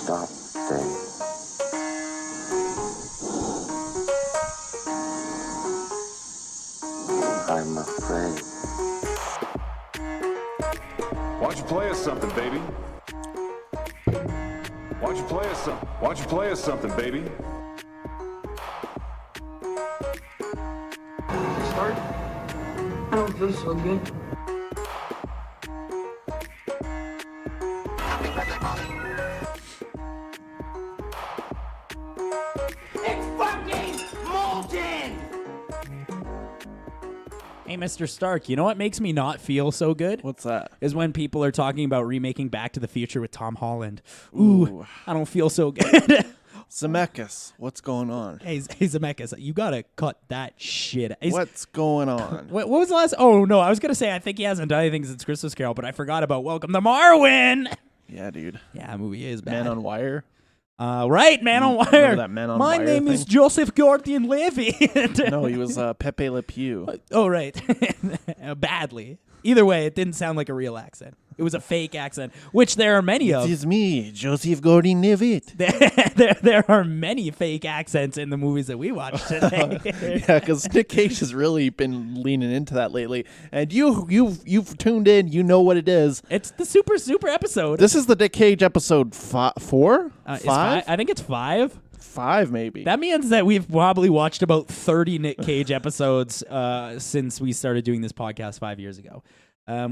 stop, Dave. I'm afraid. Why don't you play us something, baby? Why don't you play us some? Why don't you play us something, baby? Start? I don't feel so good. It's fucking molten! Hey, Mr. Stark, you know what makes me not feel so good? What's that? Is when people are talking about remaking Back to the Future with Tom Holland. Ooh. I don't feel so good. Zemeckis, what's going on? Hey, Zemeckis, you gotta cut that shit. What's going on? What was the last? Oh, no, I was gonna say I think he hasn't done anything since Christmas Carol, but I forgot about Welcome to Marwin. Yeah, dude. Yeah, that movie is bad. Man on Wire? Right, Man on Wire. Remember that Man on My Wire name thing? is Joseph Gordon-Levy. No, he was Pepe Le Pew. Oh, right. Badly. Either way, it didn't sound like a real accent. It was a fake accent, which there are many of. It's me, Joseph Gordon-Levitt. There are many fake accents in the movies that we watched today. Yeah, because Nic Cage has really been leaning into that lately. And you've tuned in. You know what it is. It's the super episode. This is the Nic Cage episode 4? 5? I think it's 5. 5, maybe. That means that we've probably watched about 30 Nic Cage episodes since we started doing this podcast 5 years ago,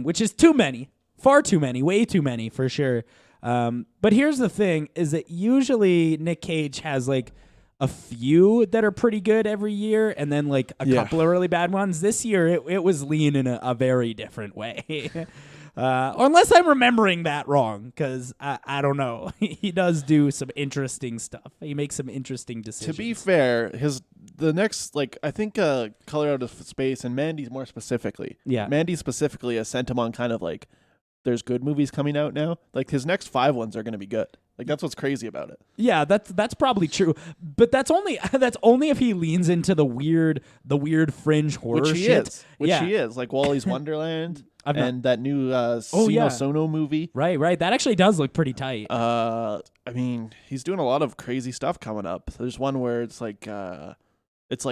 which is too many. Far too many. Way too many, for sure. But here's the thing, is that usually Nic Cage has like a few that are pretty good every year and then like a couple of really bad ones. This year, it was leaning in a very different way. Unless I'm remembering that wrong, because I don't know. He does do some interesting stuff. He makes some interesting decisions. To be fair, the next, like, I think Color Out of Space and Mandy's more specifically. Yeah. Mandy specifically has sent him on kind of like, there's good movies coming out now. Like, his next 5 ones are going to be good. Like, that's what's crazy about it. Yeah, that's probably true. But that's only if he leans into the weird fringe horror Which he shit. is. He is. Like Wally's Wonderland and that new Sono movie. Right. That actually does look pretty tight. I mean, he's doing a lot of crazy stuff coming up. There's one where it's like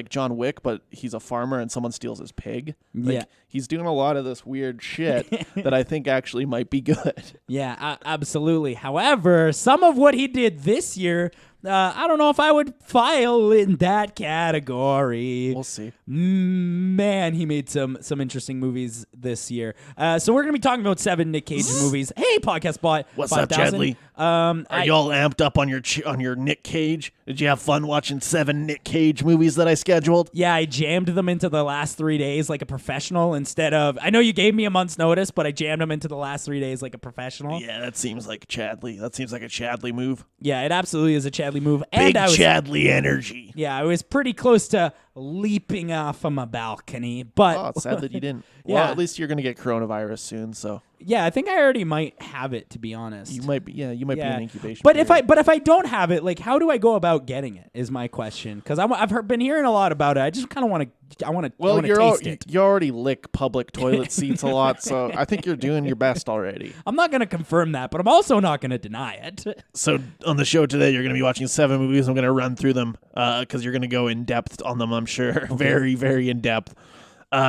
John Wick, but he's a farmer and someone steals his pig. Like, he's doing a lot of this weird shit that I think actually might be good. Yeah, absolutely. However, some of what he did this year, I don't know if I would file in that category. We'll see. Man, he made some interesting movies this year. So we're going to be talking about 7 Nic Cage movies. Hey, Podcast Bot. What's 5, up, Chadley? Are y'all amped up on your Nic Cage? Did you have fun watching 7 Nic Cage movies that I scheduled? Yeah, I jammed them into the last 3 days like a professional instead of... I know you gave me a month's notice, but I jammed them into the last 3 days like a professional. Yeah, that seems like Chadley. That seems like a Chadley move. Yeah, it absolutely is a Chadley move. Big Chadley energy. Yeah, I was pretty close to leaping off of my balcony, but... Oh, it's sad that you didn't. Yeah. Well, at least you're going to get coronavirus soon, so... Yeah, I think I already might have it, to be honest. You might be in incubation. But period. if I don't have it, like, how do I go about getting it? Is my question, because I've been hearing a lot about it. I just kind of want to taste it. You already lick public toilet seats a lot, so I think you're doing your best already. I'm not going to confirm that, but I'm also not going to deny it. So on the show today, you're going to be watching 7 movies. I'm going to run through them because you're going to go in depth on them, I'm sure. Very, very in depth.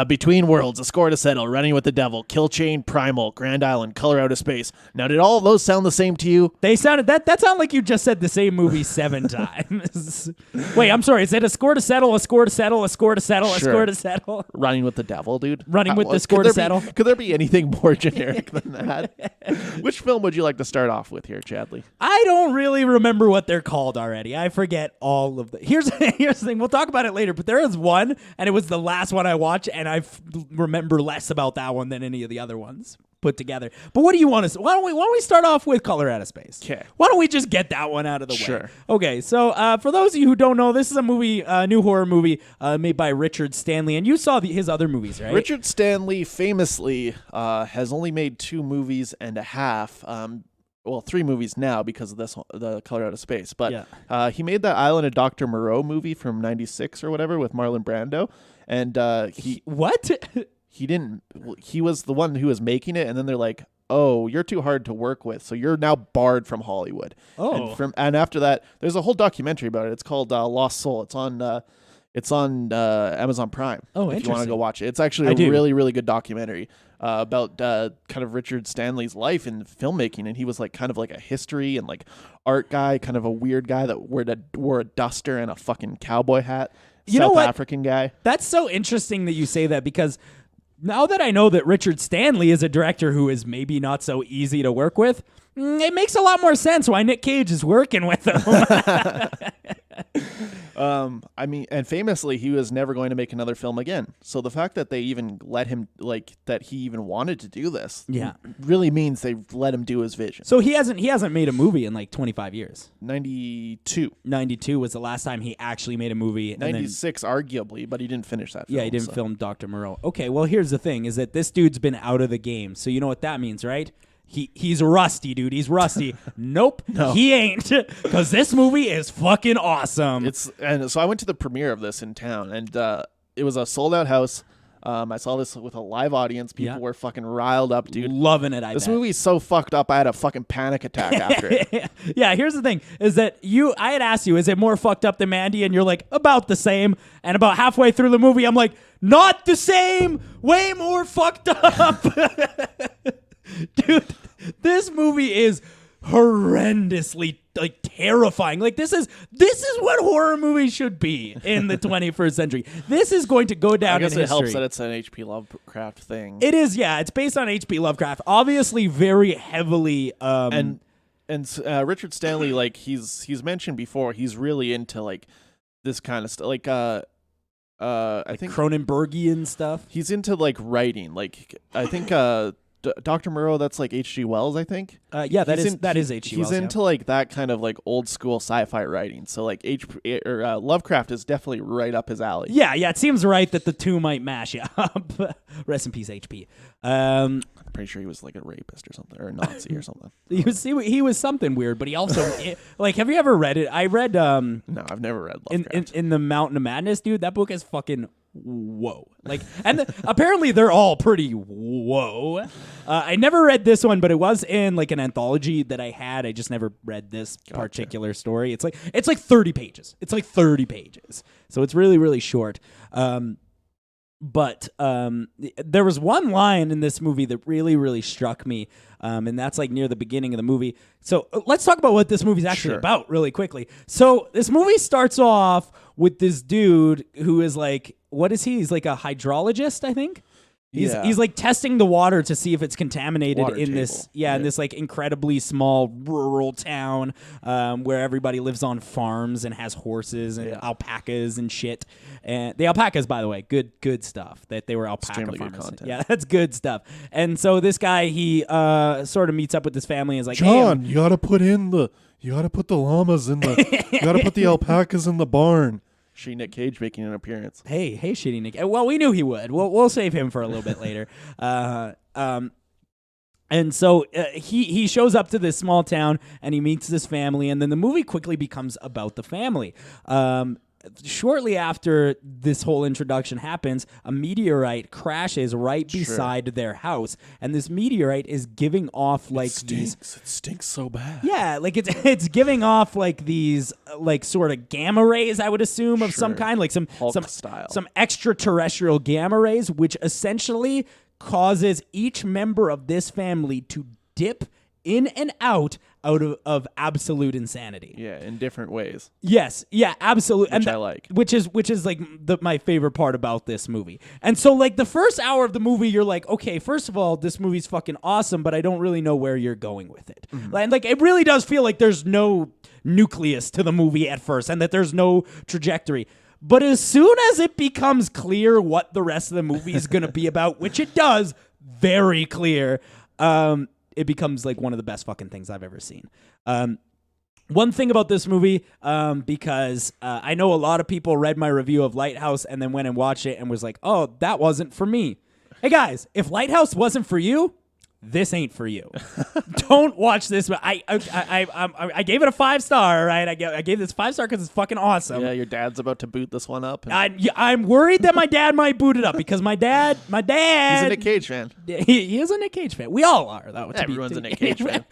Between Worlds, A Score to Settle, Running with the Devil, Kill Chain, Primal, Grand Island, Color Out of Space. Now, did all of those sound the same to you? They sounded that sounded like you just said the same movie 7 times. Wait, I'm sorry. Is it A Score to Settle, A Score to Settle, A Score to Settle, A Sure. Score to Settle? Running with the Devil, dude. Running with the Score to Settle. Could there be anything more generic than that? Which film would you like to start off with here, Chadley? I don't really remember what they're called already. I forget all of the... Here's the thing. We'll talk about it later, but there is one, and it was the last one I watched, and I remember less about that one than any of the other ones put together. But what do you want to... Why don't we start off with Color Out of Space? Okay. Why don't we just get that one out of the way? Sure. Okay, so for those of you who don't know, this is a movie, new horror movie made by Richard Stanley, and you saw his other movies, right? Richard Stanley famously has only made 2 movies and a half. Well, 3 movies now because of the Color Out of Space. But he made that Island of Dr. Moreau movie from '96 or whatever with Marlon Brando. And What? he didn't. He was the one who was making it, and then they're like, oh, you're too hard to work with, so you're now barred from Hollywood. Oh. And after that, there's a whole documentary about it. It's called Lost Soul. It's on Amazon Prime. Oh, if you want to interesting. go watch it. It's actually I a do. really, really good documentary about kind of Richard Stanley's life in filmmaking. And he was like kind of like a history and like art guy, kind of a weird guy that wore a duster and a fucking cowboy hat. You know South what? African guy. That's so interesting that you say that, because now that I know that Richard Stanley is a director who is maybe not so easy to work with, it makes a lot more sense why Nic Cage is working with him. I mean, and famously, he was never going to make another film again. So the fact that they even let him, like, that he even wanted to do this, Yeah. really means they let him do his vision. So he hasn't made a movie in like 25 years. 92, 92 was the last time he actually made a movie. And then, 96, arguably, but he didn't finish that film. yeah, he didn't so. film Dr. Moreau. Okay, well, here's the thing, is that this dude's been out of the game. So you know what that means, right? He's rusty, dude. He's rusty. Nope, he ain't. Because this movie is fucking awesome. And so I went to the premiere of this in town, and it was a sold out house. I saw this with a live audience. People were fucking riled up, dude. Loving it, This bet. movie's so fucked up, I had a fucking panic attack after it. Yeah, here's the thing, is that I had asked you, is it more fucked up than Mandy? And you're like, about the same. And about halfway through the movie, I'm like, not the same, way more fucked up. Dude, this movie is horrendously like terrifying. Like this is what horror movies should be in the 21st century. This is going to go down I guess in it history. helps that it's an H.P. Lovecraft thing. It is, yeah. It's based on H.P. Lovecraft. Obviously, very heavily. And Richard Stanley, like he's mentioned before, he's really into like this kind of stuff. Like I think Cronenbergian stuff. he's into like writing. Like I think Dr. Moreau, that's like H.G. Wells, I think. Yeah, that is H.G. He's Wells. into like that kind of like old school sci-fi writing. So like Lovecraft is definitely right up his alley. Yeah. It seems right that the two might mash up. Rest in peace, HP. I'm pretty sure he was like a rapist or something, or a Nazi or something. He was something weird, but he also like. Have you ever read it? I read No, I've never read Lovecraft. in the Mountain of Madness, dude. That book is fucking whoa. Like, and apparently they're all pretty whoa. I never read this one, but it was in like an anthology that I had. I just never read this particular story. It's like 30 pages. It's like 30 pages. So it's really, really short. But there was one line in this movie that really, really struck me, and that's like near the beginning of the movie. So let's talk about what this movie's actually about really quickly. So this movie starts off with this dude who is like, what is he? He's like a hydrologist, I think. He's like testing the water to see if it's contaminated in this in this like incredibly small rural town where everybody lives on farms and has horses and alpacas and shit. And the alpacas, by the way, good stuff. That they were alpaca Extremely good farmers. content. Yeah, that's good stuff. And so this guy, he sort of meets up with this family and is like, John, hey, you gotta put the llamas in the you gotta put the alpacas in the barn. Nic Cage making an appearance. Hey, shitty Nick. Well, we knew he would. We'll save him for a little bit later. And so he shows up to this small town and he meets this family, and then the movie quickly becomes about the family. Shortly after this whole introduction happens, a meteorite crashes right beside their house, and this meteorite is giving off like these. It stinks so bad. Yeah, like it's giving off like these like sort of gamma rays, I would assume, of some kind, like some Hulk style. some extraterrestrial gamma rays, which essentially causes each member of this family to dip in and out of absolute insanity. Yeah, in different ways. Yes, yeah, absolutely. Which I like. Which is like my favorite part about this movie. And so like the first hour of the movie, you're like, okay, first of all, this movie's fucking awesome, but I don't really know where you're going with it. And like it really does feel like there's no nucleus to the movie at first, and that there's no trajectory. But as soon as it becomes clear what the rest of the movie is going to be about, which it does, very clear, it becomes like one of the best fucking things I've ever seen. One thing about this movie, because I know a lot of people read my review of Lighthouse and then went and watched it and was like, oh, that wasn't for me. Hey guys, if Lighthouse wasn't for you, this ain't for you. Don't watch this. But I gave it a 5-star. Right, I gave this 5-star because it's fucking awesome. Yeah, your dad's about to boot this one up. I'm worried that my dad might boot it up because my dad. He's a Nic Cage fan. He is a Nic Cage fan. We all are, though. Everyone's a Nic Cage fan.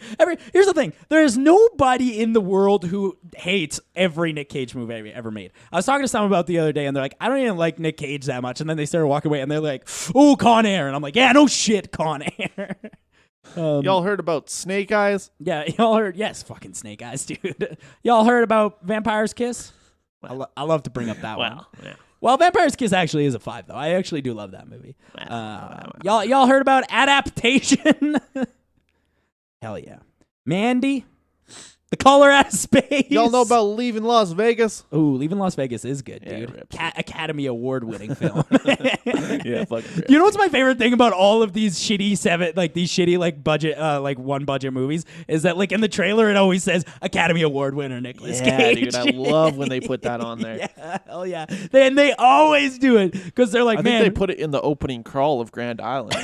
Here's the thing: there is nobody in the world who hates every Nic Cage movie ever made. I was talking to someone about the other day, and they're like, "I don't even like Nic Cage that much," and then they started walking away, and they're like, "Oh, Con Air," and I'm like, "Yeah, no shit, Con Air." Y'all heard about Snake Eyes? Yeah, y'all heard. Yes, fucking Snake Eyes, dude. Y'all heard about Vampire's Kiss? I love to bring up that one. Yeah. Well, Vampire's Kiss actually is a 5, though. I actually do love that movie. Y'all heard about Adaptation? Hell yeah. Mandy? The Color Out of Space? Y'all know about Leaving Las Vegas? Ooh, Leaving Las Vegas is good, Yeah, dude. rips. Academy Award-winning film. Yeah, fuck. You know what's my favorite thing about all of these shitty budget one budget movies is that like in the trailer it always says Academy Award winner Nicolas Cage. Dude, I love when they put that on there. Yeah, hell yeah. They always do it because they're like, I man. think they put it in the opening crawl of Grand Island.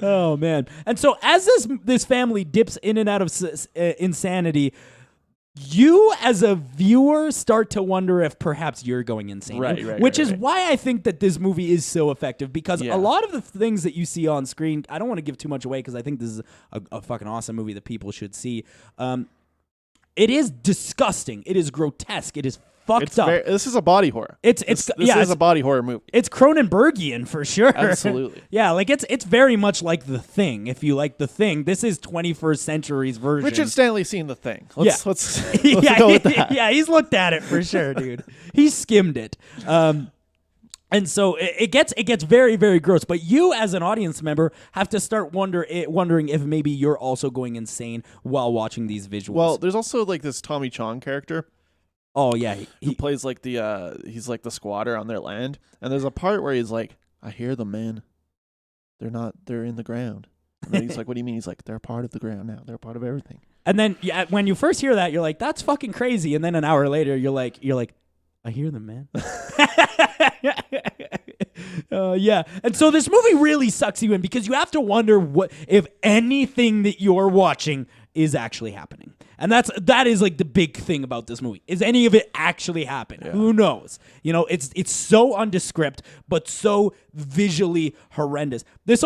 Oh man. And so as this family dips in and out of insanity, you as a viewer start to wonder if perhaps you're going insane. Right, which is right. why I think that this movie is so effective because Yeah. a lot of the things that you see on screen, I don't want to give too much away because I think this is a fucking awesome movie that people should see. It is disgusting. It is grotesque. It is fucked up. This is a body horror. This is a body horror movie. It's Cronenbergian for sure. Absolutely. Yeah, like it's very much like The Thing. If you like The Thing, this is 21st century's version. Richard Stanley seen The Thing. Let's go with that. Yeah, he's looked at it for sure, dude. He skimmed it. And so it gets very, very gross. But you, as an audience member, have to start wondering if maybe you're also going insane while watching these visuals. Well, there's also like this Tommy Chong character. Oh yeah, Who plays like he's like the squatter on their land, and there's a part where he's like, "I hear them, man. They're in the ground." And then he's like, "What do you mean?" He's like, "They're part of the ground now. They're part of everything." And then when you first hear that, you're like, "That's fucking crazy." And then an hour later, you're like, "I hear them, man." Yeah. And so this movie really sucks you in because you have to wonder what if anything that you're watching is actually happening. And that is like the big thing about this movie. Is any of it actually happen? Yeah. Who knows? You know, it's so undescript, but so visually horrendous. This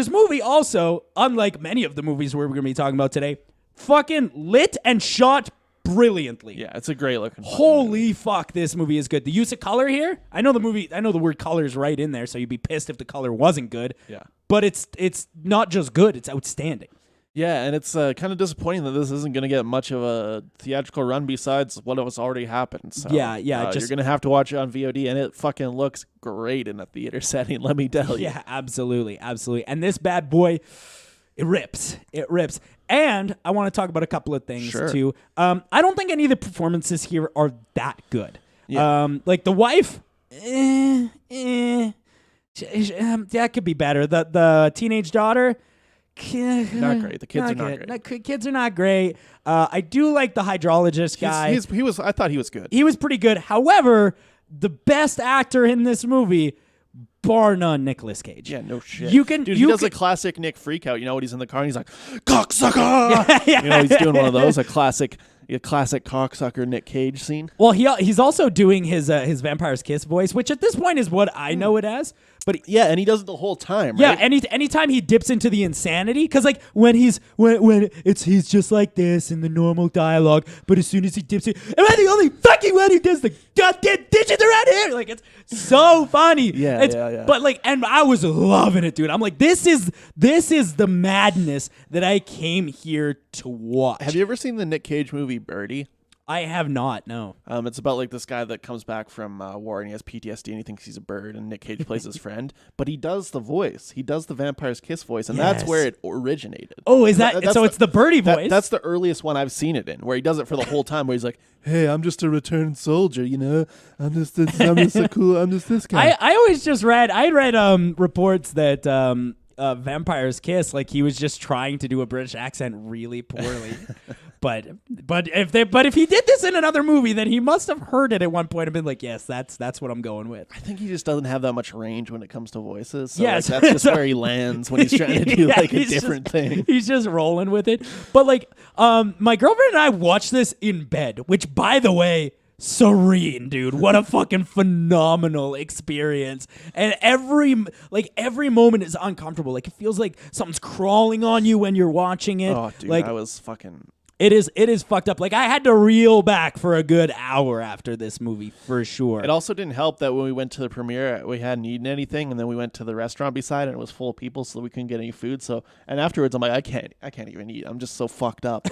movie also, unlike many of the movies we're going to be talking about today, fucking lit and shot brilliantly. Yeah, it's a great looking. Holy fuck, this movie is good. The use of color here, I know the word color is right in there, so you'd be pissed if the color wasn't good. Yeah. But it's not just good, it's outstanding. Yeah, and it's kind of disappointing that this isn't going to get much of a theatrical run besides what has already happened. So, you're going to have to watch it on VOD, and it fucking looks great in a theater setting, let me tell you. Yeah, absolutely. And this bad boy, it rips. And I want to talk about a couple of things, too. I don't think any of the performances here are that good. Yeah. Like the wife, that could be better. The teenage daughter, not great. The kids are not great. Kids are not great. I do like the hydrologist guy. I thought he was good. He was pretty good. However, the best actor in this movie, bar none, Nicolas Cage. Yeah, no shit. He does a classic Nick freakout. You know what? He's in the car and he's like, "Cocksucker!" Yeah. You know, he's doing one of those, a classic cocksucker Nick Cage scene. Well, he's also doing his Vampire's Kiss voice, which at this point is what I know it as. But yeah, and he does it the whole time. Yeah, right? anytime he dips into the insanity, because like when he's just like this in the normal dialogue, but as soon as he dips in, am I the only fucking one who does the goddamn dishes around here? Like it's so funny. Yeah. But like, and I was loving it, dude. I'm like, this is the madness that I came here to watch. Have you ever seen the Nic Cage movie Birdie? I have not, no. It's about like this guy that comes back from war and he has PTSD and he thinks he's a bird and Nic Cage plays his friend, but he does the voice. He does the Vampire's Kiss voice, and that's where it originated. Oh, is that so? It's the birdie voice. That's the earliest one I've seen it in, where he does it for the whole time. Where he's like, "Hey, I'm just a returned soldier, you know. I'm just this guy." I always just read. I read reports that Vampire's Kiss, like he was just trying to do a British accent really poorly. But if he did this in another movie, then he must have heard it at one point and been like, yes, that's what I'm going with. I think he just doesn't have that much range when it comes to voices. So Yes. like, that's just where he lands when he's trying to do like a different thing. He's just rolling with it. But like, my girlfriend and I watched this in bed, which, by the way, serene, dude. What a fucking phenomenal experience. And every moment is uncomfortable. Like, it feels like something's crawling on you when you're watching it. Oh, dude, like, I was fucking... It is fucked up. Like, I had to reel back for a good hour after this movie, for sure. It also didn't help that when we went to the premiere, we hadn't eaten anything, and then we went to the restaurant beside and it was full of people, so we couldn't get any food. So, and afterwards, I'm like, I can't even eat. I'm just so fucked up.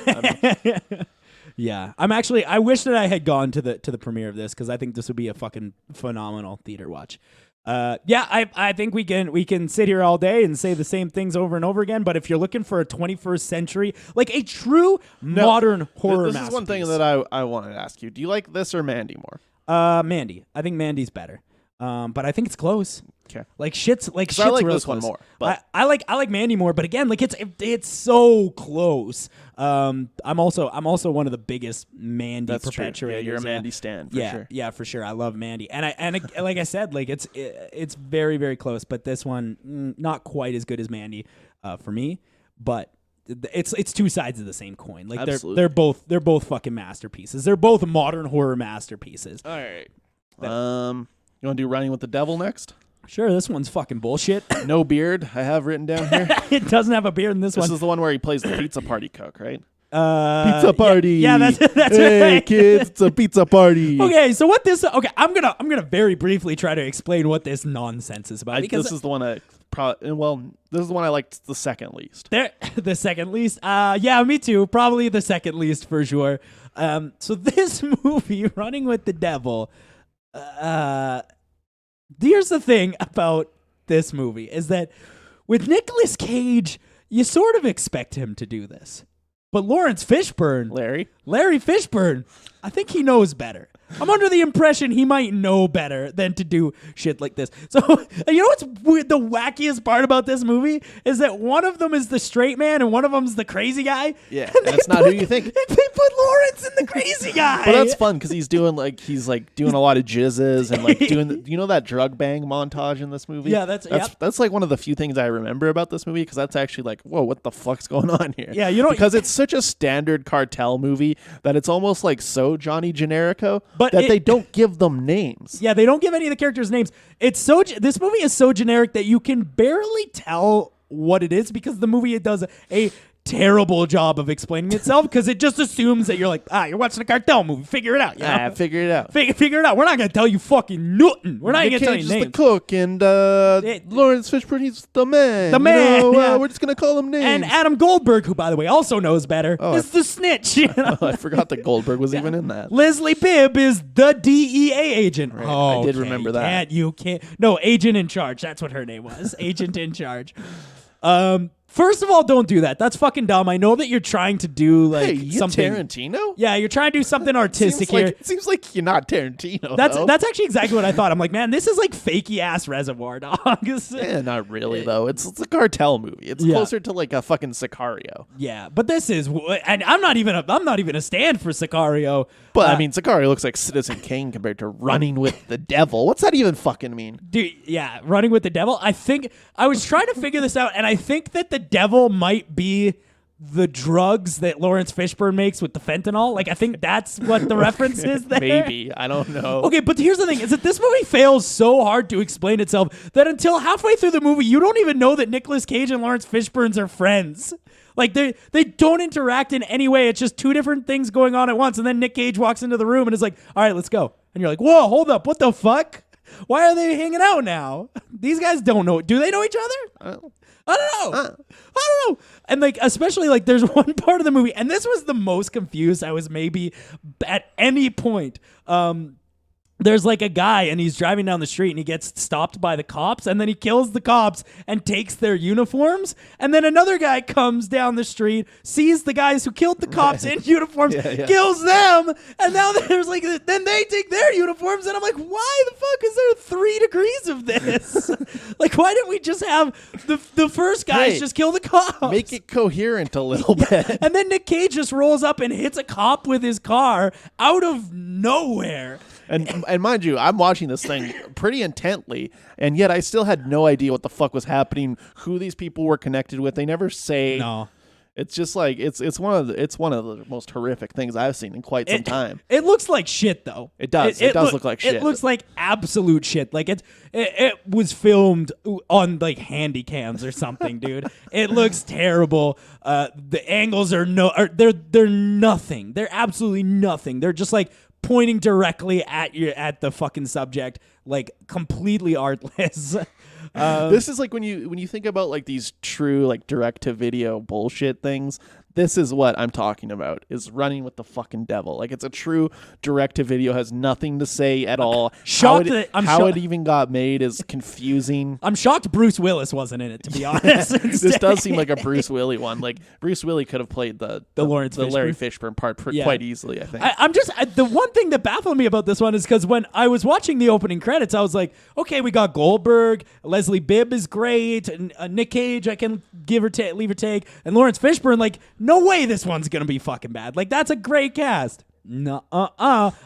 Yeah, I wish that I had gone to the premiere of this, because I think this would be a fucking phenomenal theater watch. I think we can sit here all day and say the same things over and over again. But if you're looking for a 21st century, like a true modern horror, this is one thing that I wanted to ask you: do you like this or Mandy more? Mandy. I think Mandy's better. But I think it's close. Okay. Like shit's I like really this one close. more. But I like Mandy more, but again, like it's so close. I'm also one of the biggest Mandy that's true. perpetuators. Yeah, you're a Mandy stan for sure. Yeah, for sure. I love Mandy, and like I said, like it's very, very close. But this one, not quite as good as Mandy for me. But it's two sides of the same coin. Like they're both fucking masterpieces. They're both modern horror masterpieces. All right. You want to do Running with the Devil next? Sure, this one's fucking bullshit. No beard, I have written down here. It doesn't have a beard in this one. This is the one where he plays the pizza party cook, right? Pizza party. Yeah, that's Hey right. kids, it's a pizza party. Okay, so what this? Okay, I'm gonna very briefly try to explain what this nonsense is about. Because This is the one I this is the one I liked the second least. The second least. Yeah, me too. Probably the second least for sure. So this movie, Running with the Devil. Here's the thing about this movie is that with Nicolas Cage, you sort of expect him to do this. But Lawrence Fishburne, Larry Fishburne, I think he knows better. I'm under the impression he might know better than to do shit like this. So, you know what's weird? The wackiest part about this movie is that one of them is the straight man and one of them's the crazy guy. Yeah, and that's not who you think. They put Lawrence in the crazy guy. But that's fun because he's doing a lot of jizzes and like doing you know that drug bang montage in this movie. Yeah, that's like one of the few things I remember about this movie because that's actually like, whoa, what the fuck's going on here? Yeah, you know, because it's such a standard cartel movie that it's almost like so Johnny Generico. But they don't give them names. Yeah, they don't give any of the characters names. This movie is so generic that you can barely tell what it is because the movie does a terrible job of explaining itself because it just assumes that you're like, you're watching a cartel movie. Figure it out. You know? Figure it out. Figure it out. We're not going to tell you fucking nothing. We're not going to tell you names. the cook and Lawrence Fishburne, he's the man. The man. You know, yeah. We're just going to call him names. And Adam Goldberg, who, by the way, also knows better, is the snitch. You know? I forgot that Goldberg was even in that. Leslie Bibb is the DEA agent. Right. I did remember that. You can't. No, agent in charge. That's what her name was. Agent in charge. First of all, don't do that. That's fucking dumb. I know that you're trying to do like something. Tarantino? Yeah, you're trying to do something artistic here. It seems like you're not Tarantino. That's actually exactly what I thought. I'm like, man, this is like fakey ass Reservoir Dogs. Yeah, not really though. It's a cartel movie. It's closer to like a fucking Sicario. Yeah, but this is, and I'm not even a stand for Sicario. But I mean, Sicario looks like Citizen Kane compared to Running with the Devil. What's that even fucking mean? Dude, yeah, Running with the Devil. I think I was trying to figure this out, and I think that the devil might be the drugs that Lawrence Fishburne makes with the fentanyl. Like, I think that's what the reference is there. Maybe. I don't know. Okay, but here's the thing, is that this movie fails so hard to explain itself that until halfway through the movie, you don't even know that Nicolas Cage and Lawrence Fishburne are friends. Like, they don't interact in any way. It's just two different things going on at once. And then Nic Cage walks into the room and is like, all right, let's go. And you're like, whoa, hold up. What the fuck? Why are they hanging out now? These guys don't know. Do they know each other? I don't know. I don't know. And like, especially like there's one part of the movie, and this was the most confused I was maybe at any point. there's like a guy and he's driving down the street and he gets stopped by the cops and then he kills the cops and takes their uniforms. And then another guy comes down the street, sees the guys who killed the cops in uniforms, kills them. And now there's like, then they take their uniforms. And I'm like, why the fuck is there 3 degrees of this? Like, why didn't we just have the first guys just kill the cops? Make it coherent a little bit. And then Nic Cage just rolls up and hits a cop with his car out of nowhere. And mind you, I'm watching this thing pretty intently, and yet I still had no idea what the fuck was happening, who these people were connected with. They never say. No. It's just like it's one of the most horrific things I've seen in quite some time. It looks like shit though. It does. It does look like shit. It looks like absolute shit. Like it was filmed on like handy cams or something, dude. It looks terrible. The angles are they're nothing. They're absolutely nothing. They're just like pointing directly at the fucking subject, like completely artless. This is like when you think about like these true like direct to video bullshit things. This is what I'm talking about, is running with the fucking devil. Like, it's a true direct-to-video, has nothing to say at all. How it even got made is confusing. I'm shocked Bruce Willis wasn't in it, to be honest. This does seem like a Bruce Willis one. Like, Bruce Willis could have played the Lawrence Fishburne. Larry Fishburne part quite easily, I think. The one thing that baffled me about this one is because when I was watching the opening credits, I was like, okay, we got Goldberg, Leslie Bibb is great, and Nic Cage, I can leave or take, and Lawrence Fishburne, like, no way this one's gonna be fucking bad. Like, that's a great cast. No,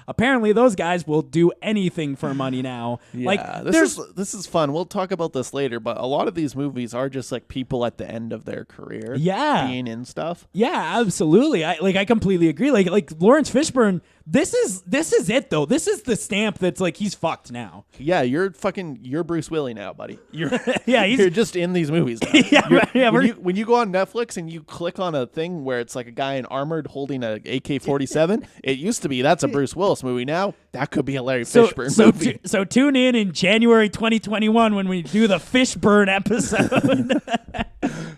apparently those guys will do anything for money now. Yeah, like, this is fun. We'll talk about this later, but a lot of these movies are just like people at the end of their career, being in stuff. Yeah, absolutely. I completely agree. Like Lawrence Fishburne. This is it though. This is the stamp that's like he's fucked now. Yeah, you're Bruce Willis now, buddy. You're you're just in these movies now. When you go on Netflix and you click on a thing where it's like a guy in armored holding a AK-47, it used to be that's a Bruce Willis movie. Now that could be a Larry Fishburne movie. So tune in January 2021 when we do the Fishburne episode.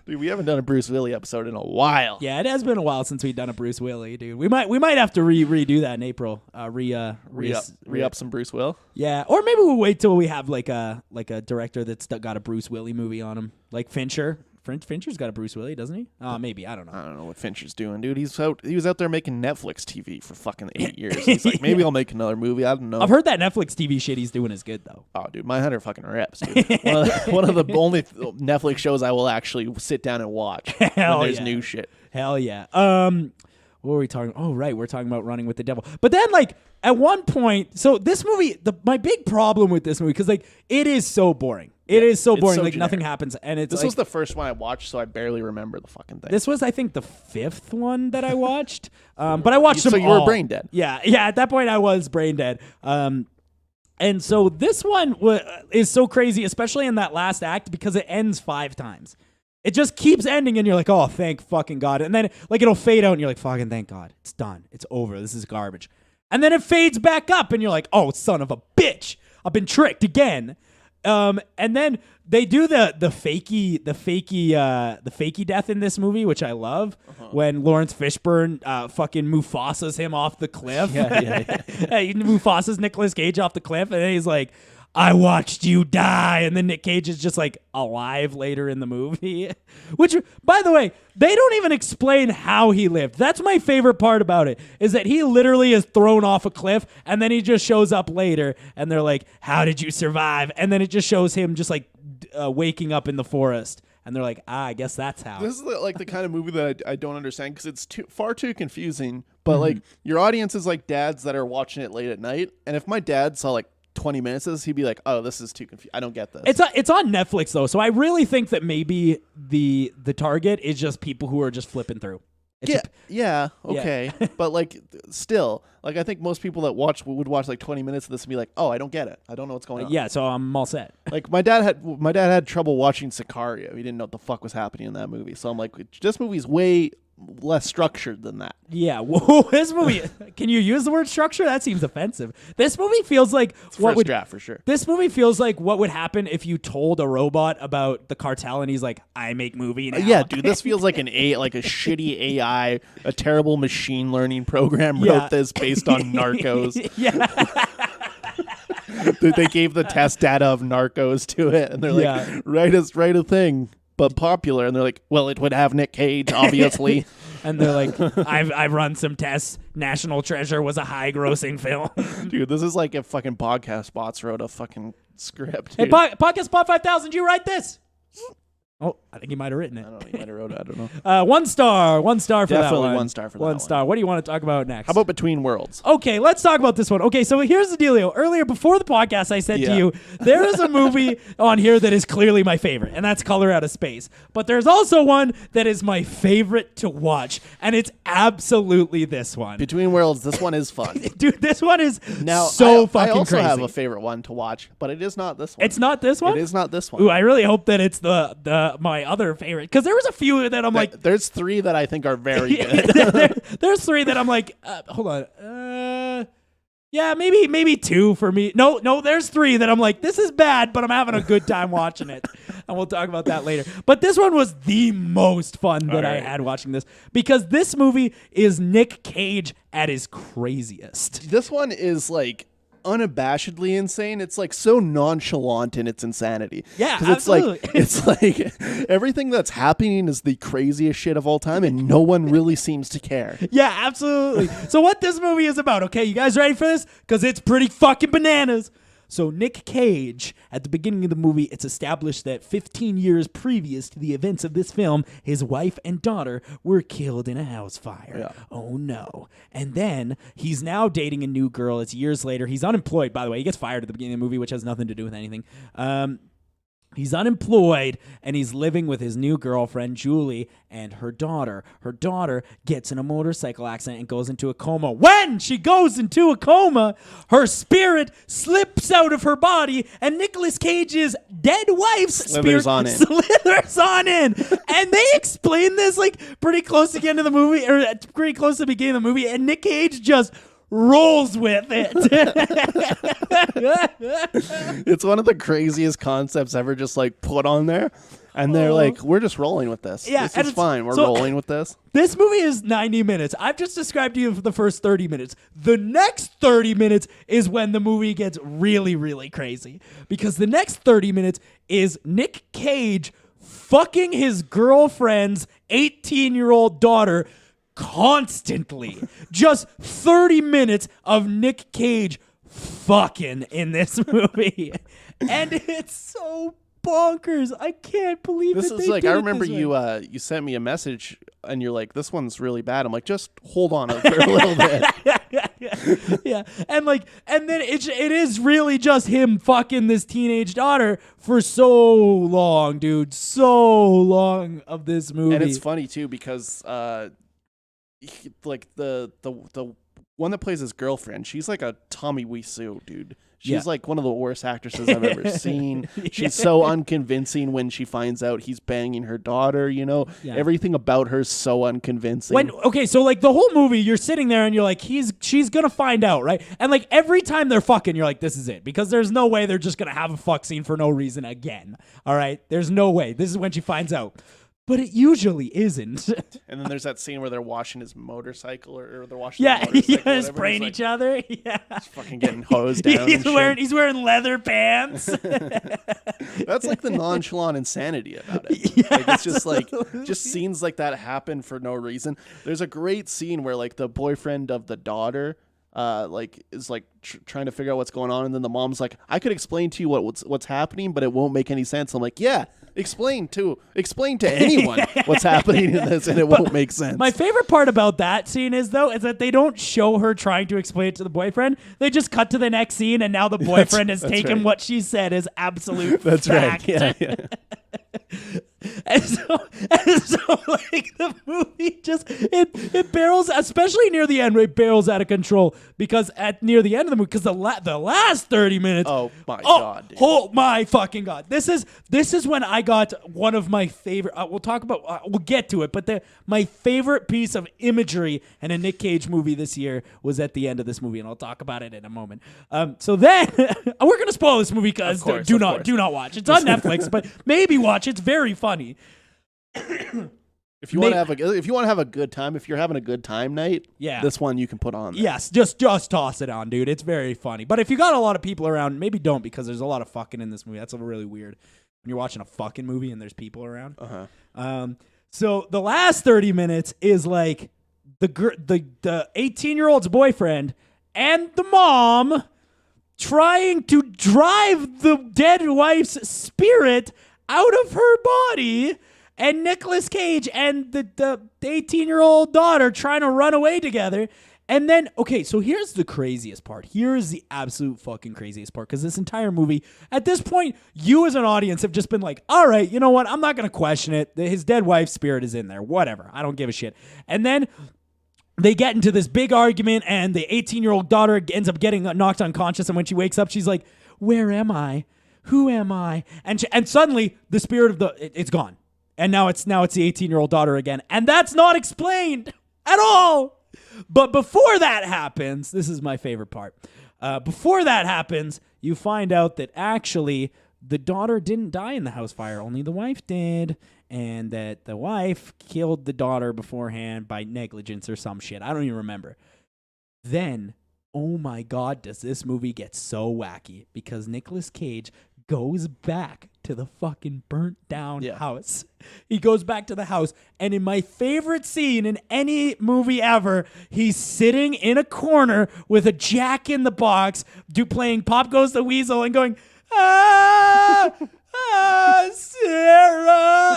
Dude, we haven't done a Bruce Willis episode in a while. Yeah, it has been a while since we've done a Bruce Willis, dude. We might have to redo that in April. Re-up some Bruce Will. Yeah, or maybe we'll wait till we have like a director that's got a Bruce Willis movie on him, like Fincher. Fincher's got a Bruce Willis, doesn't he? Maybe, I don't know. I don't know what Fincher's doing, dude. He was out there making Netflix TV for fucking 8 years. He's like, maybe I'll make another movie. I don't know. I've heard that Netflix TV shit he's doing is good though. Oh, dude, Mindhunter fucking rips, dude. one of the only Netflix shows I will actually sit down and watch when there's new shit. Hell yeah. What were we talking? Oh, right, we're talking about Running with the Devil. But then, like, at one point, so this movie, my big problem with this movie, because like it is so boring. It is so boring. Like, nothing happens, and it's. This was the first one I watched, so I barely remember the fucking thing. This was, I think, the 5th one that I watched. But I watched them all. So you were brain dead. Yeah. At that point, I was brain dead. And so this one is so crazy, especially in that last act, because it ends 5 times. It just keeps ending, and you're like, oh, thank fucking God. And then, like, it'll fade out, and you're like, fucking thank God. It's done. It's over. This is garbage. And then it fades back up, and you're like, oh, son of a bitch. I've been tricked again. And then they do the fakey death in this movie, which I love, when Lawrence Fishburne fucking Mufasa's him off the cliff. Mufasa's Nicolas Cage off the cliff, and then he's like, I watched you die, and then Nic Cage is just like alive later in the movie. Which, by the way, they don't even explain how he lived. That's my favorite part about it, is that he literally is thrown off a cliff, and then he just shows up later, and they're like, how did you survive? And then it just shows him just like waking up in the forest. And they're like, I guess that's how. This is like the kind of movie that I don't understand, because it's far too confusing. But like, your audience is like dads that are watching it late at night, and if my dad saw like 20 minutes of this, he'd be like, oh, this is too confusing. I don't get this. It's on Netflix though, so I really think that maybe the target is just people who are just flipping through. Okay. But like, still, like, I think most people that would watch like 20 minutes of this and be like, oh, I don't get it. I don't know what's going on. Yeah, so I'm all set. Like, my dad had trouble watching Sicario. He didn't know what the fuck was happening in that movie. So I'm like, this movie's way less structured than that. Yeah, whoa, this movie, can you use the word structure? That seems offensive. This movie feels like first draft for sure. This movie feels like what would happen if you told a robot about the cartel and he's like, I make movie now. Yeah, dude, this feels like a shitty AI, a terrible machine learning program wrote this based on Narcos. Yeah. They gave the test data of Narcos to it, and they're like, write a thing, but popular. And they're like, well, it would have Nic Cage, obviously. And they're like, I've run some tests. National Treasure was a high-grossing film. Dude, this is like if fucking podcast bots wrote a fucking script. Hey, Dude. Podcast Bot 5000, you write this? Oh, I think he might have written it. I don't know. He might have wrote it. I don't know. 1 star. 1 star for that one. Definitely 1 star for that one. 1 star. What do you want to talk about next? How about Between Worlds? Okay, let's talk about this one. Okay, so here's the dealio. Earlier, before the podcast, I said to Yeah. you, there is a movie on here that is clearly my favorite, and that's Color Out of Space. But there's also one that is my favorite to watch, and it's absolutely this one. Between Worlds, this one is fun. Dude, this one is Now, so I fucking also crazy. have a favorite one to watch, but it is not this one. It's not this one? It is not this one. Ooh, I really hope that it's the my other favorite, because there was a few that I'm like, There's 3 that I think are very good. there's 3 that I'm like, hold on, yeah, maybe 2 for me. No, there's 3 that I'm like, this is bad, but I'm having a good time watching it, and we'll talk about that later. But this one was the most fun that I had watching this, because this movie is Nic Cage at his craziest. This one is like unabashedly insane. It's like so nonchalant in its insanity. Yeah, 'cause absolutely. It's like everything that's happening is the craziest shit of all time, and no one really seems to care. Yeah, absolutely. So what this movie is about, okay, you guys ready for this? Because it's pretty fucking bananas. So Nic Cage, at the beginning of the movie, it's established that 15 years previous to the events of this film, his wife and daughter were killed in a house fire. Yeah. Oh no. And then he's now dating a new girl. It's years later. He's unemployed, by the way. He gets fired at the beginning of the movie, which has nothing to do with anything. He's unemployed, and he's living with his new girlfriend, Julie, and her daughter. Her daughter gets in a motorcycle accident and goes into a coma. When she goes into a coma, her spirit slips out of her body, and Nicolas Cage's dead wife's Slithers spirit on in. slithers on in. And they explain this like pretty close to the end of the movie, or pretty close to the beginning of the movie, and Nic Cage just rolls with it. It's one of the craziest concepts ever just like put on there. And they're like, we're just rolling with this. Yeah, This and is it's- fine. We're so- rolling with this. This movie is 90 minutes. I've just described to you for the first 30 minutes. The next 30 minutes is when the movie gets really, really crazy. Because the next 30 minutes is Nic Cage fucking his girlfriend's 18-year-old daughter constantly. Just 30 minutes of Nic Cage fucking in this movie. And it's so bonkers. I can't believe This that is they like, did I it remember this way. you sent me a message and you're like, this one's really bad. I'm like, just hold on for a little bit. Yeah, and then it is really just him fucking this teenage daughter for so long, dude, so long of this movie. And it's funny too because like the one that plays his girlfriend, she's like a Tommy Wiseau, dude. She's Yeah. like one of the worst actresses I've ever seen. She's so unconvincing when she finds out he's banging her daughter, you know? Yeah. Everything about her is so unconvincing. So like the whole movie, you're sitting there and you're like, she's gonna find out, right? And like every time they're fucking, you're like, this is it, because there's no way they're just gonna have a fuck scene for no reason again. All right, there's no way. This is when she finds out. But it usually isn't. And then there's that scene where they're washing his motorcycle or they're washing Yeah, the motorcycle, just whatever, spraying and each other. Yeah, he's fucking getting hosed down. he's and wearing shit. leather pants. That's like the nonchalant insanity about it. Like it's just like scenes like that happen for no reason. There's a great scene where like the boyfriend of the daughter is like trying to figure out what's going on, and then the mom's like, I could explain to you what's happening, but it won't make any sense. I'm like, yeah, explain to anyone what's happening in this, and it won't make sense. My favorite part about that scene is that they don't show her trying to explain it to the boyfriend. They just cut to the next scene, and now the boyfriend has that's taken right. what she said as absolute That's fact. right. Yeah. And so like the movie just it barrels, especially near the end, it barrels out of control, because near the end of the movie, because the last 30 minutes. Oh my God, dude. Oh my fucking God! This is when I got one of my favorite. We'll talk about. We'll get to it, but my favorite piece of imagery in a Nic Cage movie this year was at the end of this movie, and I'll talk about it in a moment. So then we're gonna spoil this movie, because do not watch. It's on Netflix, but maybe watch. It's very funny. Dude, If you want to have a good time, if you're having a good time night, Yeah. this one you can put on. There. Yes, just toss it on, dude. It's very funny. But if you got a lot of people around, maybe don't, because there's a lot of fucking in this movie. That's really weird when you're watching a fucking movie and there's people around. So the last 30 minutes is like the 18-year-old's boyfriend and the mom trying to drive the dead wife's spirit out of her body, and Nicolas Cage and the 18-year-old daughter trying to run away together. And then, okay, so here's the craziest part. Here's the absolute fucking craziest part, because this entire movie, at this point, you as an audience have just been like, all right, you know what? I'm not going to question it. His dead wife's spirit is in there. Whatever. I don't give a shit. And then they get into this big argument, and the 18-year-old daughter ends up getting knocked unconscious, and when she wakes up, she's like, where am I? Who am I? And suddenly, the spirit of it's gone. And now it's the 18-year-old daughter again. And that's not explained at all. But before that happens, this is my favorite part. Before that happens, you find out that actually the daughter didn't die in the house fire. Only the wife did. And that the wife killed the daughter beforehand by negligence or some shit. I don't even remember. Then, oh my God, does this movie get so wacky. Because Nicolas Cage goes back to the fucking burnt down house. He goes back to the house, and in my favorite scene in any movie ever, he's sitting in a corner with a Jack in the Box, playing Pop Goes the Weasel and going, Sarah.